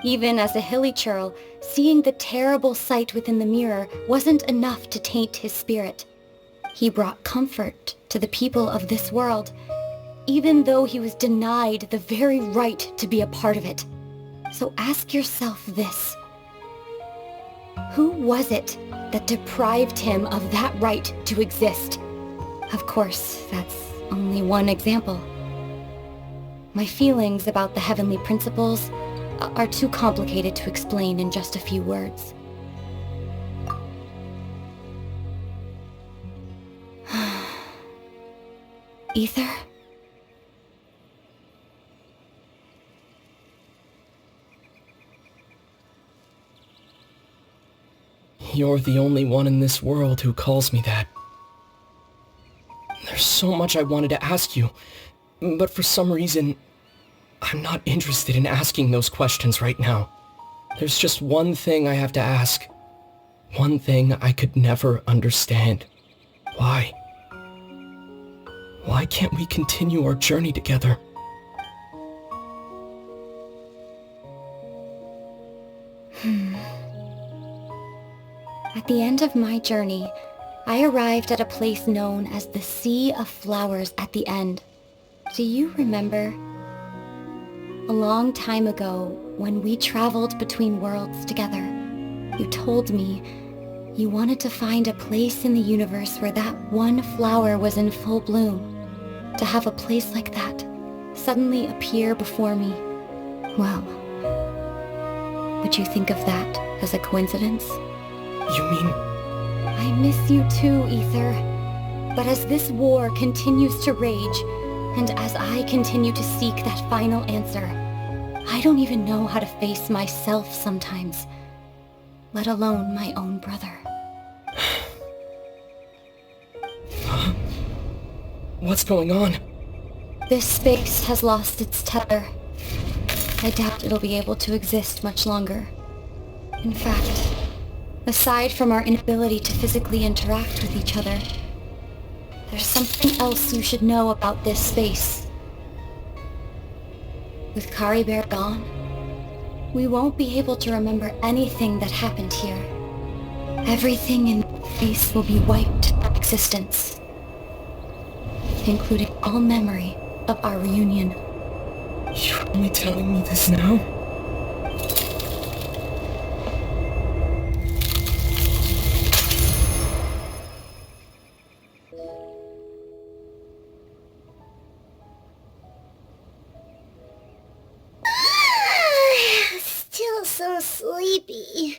Even as a hilly churl, seeing the terrible sight within the mirror wasn't enough to taint his spirit. He brought comfort to the people of this world, even though he was denied the very right to be a part of it. So ask yourself this. Who was it that deprived him of that right to exist? Of course, that's only one example. My feelings about the heavenly principles are too complicated to explain in just a few words. Ether? You're the only one in this world who calls me that. There's so much I wanted to ask you, but for some reason, I'm not interested in asking those questions right now. There's just one thing I have to ask. One thing I could never understand. Why? Why can't we continue our journey together? At the end of my journey, I arrived at a place known as the Sea of Flowers at the end. Do you remember? A long time ago, when we traveled between worlds together, you told me you wanted to find a place in the universe where that one flower was in full bloom. To have a place like that suddenly appear before me, well, would you think of that as a coincidence? You mean... I miss you too, Ether. But as this war continues to rage, and as I continue to seek that final answer, I don't even know how to face myself sometimes, let alone my own brother. What's going on? This space has lost its tether. I doubt it'll be able to exist much longer. In fact, aside from our inability to physically interact with each other, there's something else you should know about this space. With Kari Bear gone, we won't be able to remember anything that happened here. Everything in space will be wiped from existence, including all memory of our reunion. You're only telling me this now? Still so sleepy.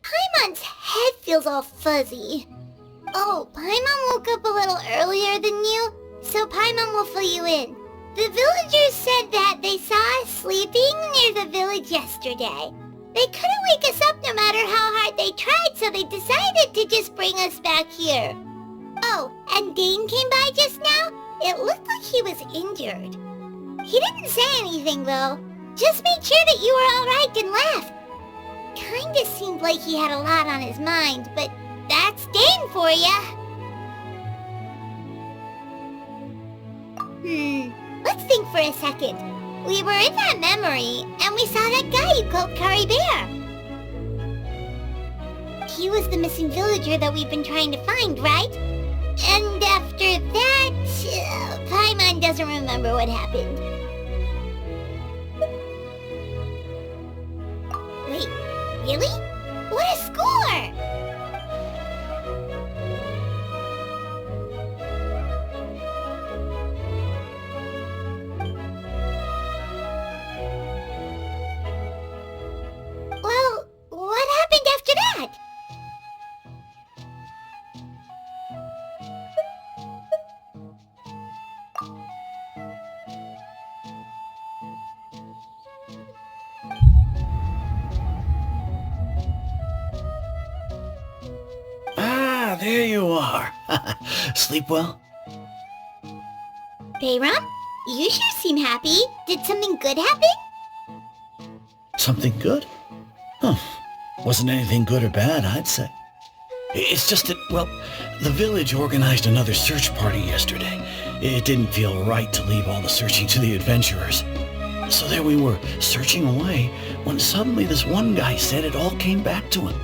Paimon's head feels all fuzzy. Oh, Paimon woke up a little earlier than you, so Paimon will fill you in. The villagers said that they saw us sleeping near the village yesterday. They couldn't wake us up no matter how hard they tried, so they decided to just bring us back here. Oh, and Dane came by just now. It looked like he was injured. He didn't say anything, though. Just made sure that you were alright and left. Kinda seemed like he had a lot on his mind, but that's Dane for ya. Let's think for a second. We were in that memory, and we saw that guy you called Kari Bear. He was the missing villager that we've been trying to find, right? And after that, Paimon doesn't remember what happened. Wait, really? What a score! Well, what happened after that? Ah, there you are. Sleep well? Bayram, you sure seem happy. Did something good happen? Something good? Huh. Wasn't anything good or bad, I'd say. It's just that, well, the village organized another search party yesterday. It didn't feel right to leave all the searching to the adventurers. So there we were, searching away, when suddenly this one guy said it all came back to him.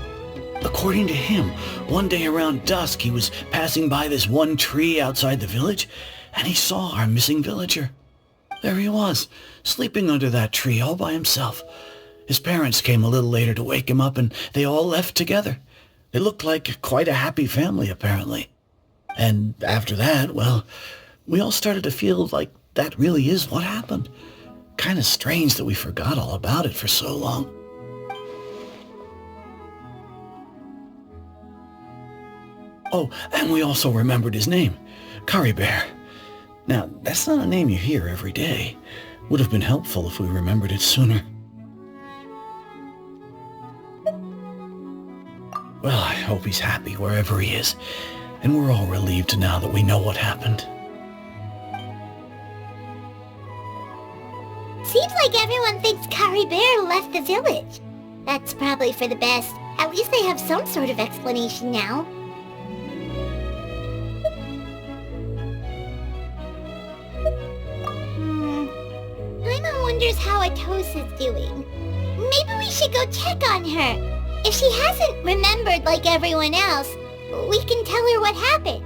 According to him, one day around dusk he was passing by this one tree outside the village, and he saw our missing villager. There he was, sleeping under that tree all by himself. His parents came a little later to wake him up, and they all left together. They looked like quite a happy family, apparently. And after that, well, we all started to feel like that really is what happened. Kind of strange that we forgot all about it for so long. Oh, and we also remembered his name, Curry Bear. Now, that's not a name you hear every day. Would have been helpful if we remembered it sooner. Well, I hope he's happy wherever he is, and we're all relieved now that we know what happened. Seems like everyone thinks Curry Bear left the village. That's probably for the best. At least they have some sort of explanation now. Paimon wonders how Atosa's doing. Maybe we should go check on her. If she hasn't remembered like everyone else, we can tell her what happened.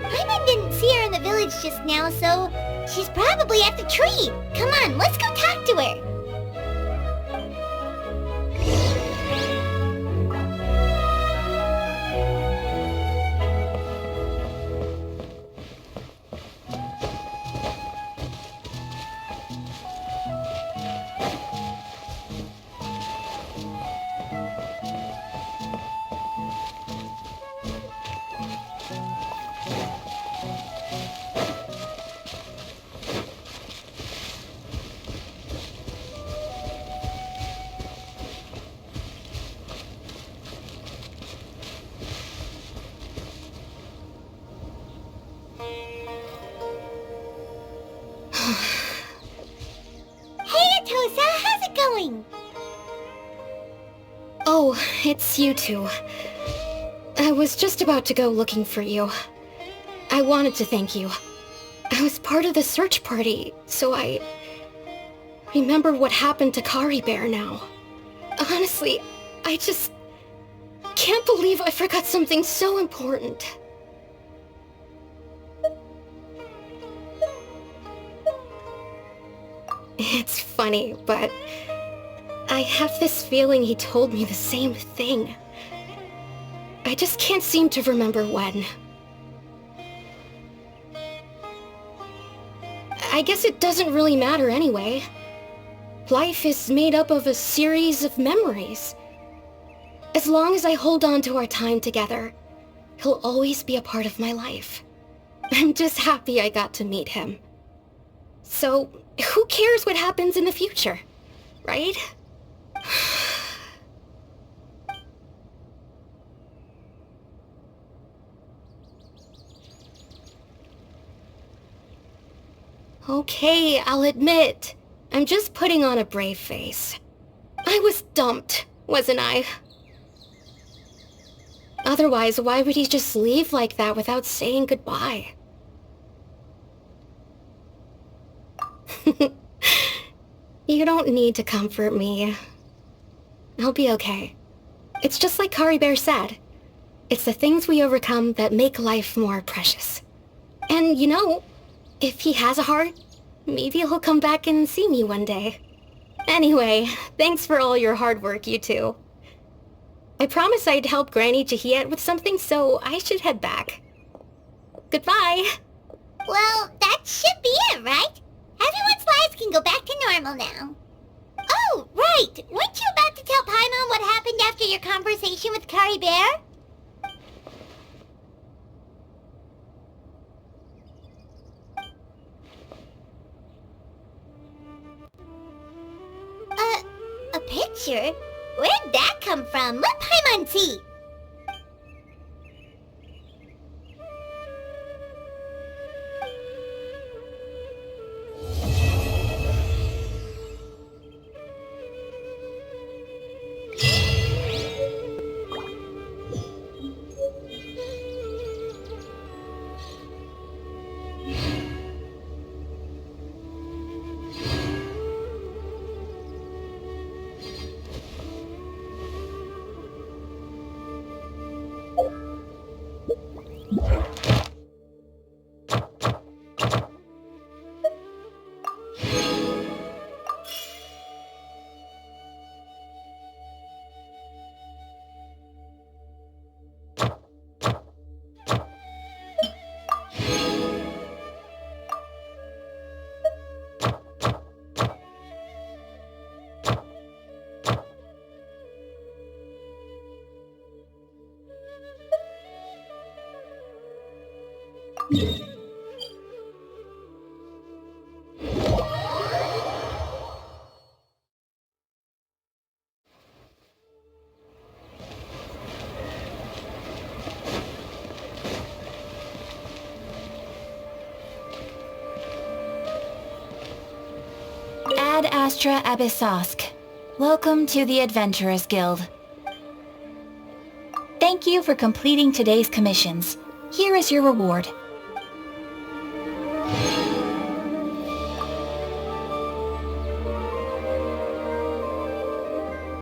Paimon didn't see her in the village just now, so she's probably at the tree. Come on, let's go talk to her. Oh, it's you two. I was just about to go looking for you. I wanted to thank you. I was part of the search party, so I remember what happened to Curry Bear now. Honestly, I just can't believe I forgot something so important. It's funny, but I have this feeling he told me the same thing. I just can't seem to remember when. I guess it doesn't really matter anyway. Life is made up of a series of memories. As long as I hold on to our time together, he'll always be a part of my life. I'm just happy I got to meet him. So, who cares what happens in the future, right? Okay, I'll admit, I'm just putting on a brave face. I was dumped, wasn't I? Otherwise, why would he just leave like that without saying goodbye? You don't need to comfort me. I'll be okay. It's just like Curry Bear said. It's the things we overcome that make life more precious. And you know, if he has a heart, maybe he'll come back and see me one day. Anyway, thanks for all your hard work, you two. I promised I'd help Granny Jahiet with something, so I should head back. Goodbye! Well, that should be it, right? Everyone's lives can go back to normal now. Oh, right! Weren't you about to tell Paimon what happened after your conversation with Curry Bear? A picture? Where'd that come from? Let Paimon see! Ad Astra Abyssosk. Welcome to the Adventurers Guild. Thank you for completing today's commissions. Here is your reward.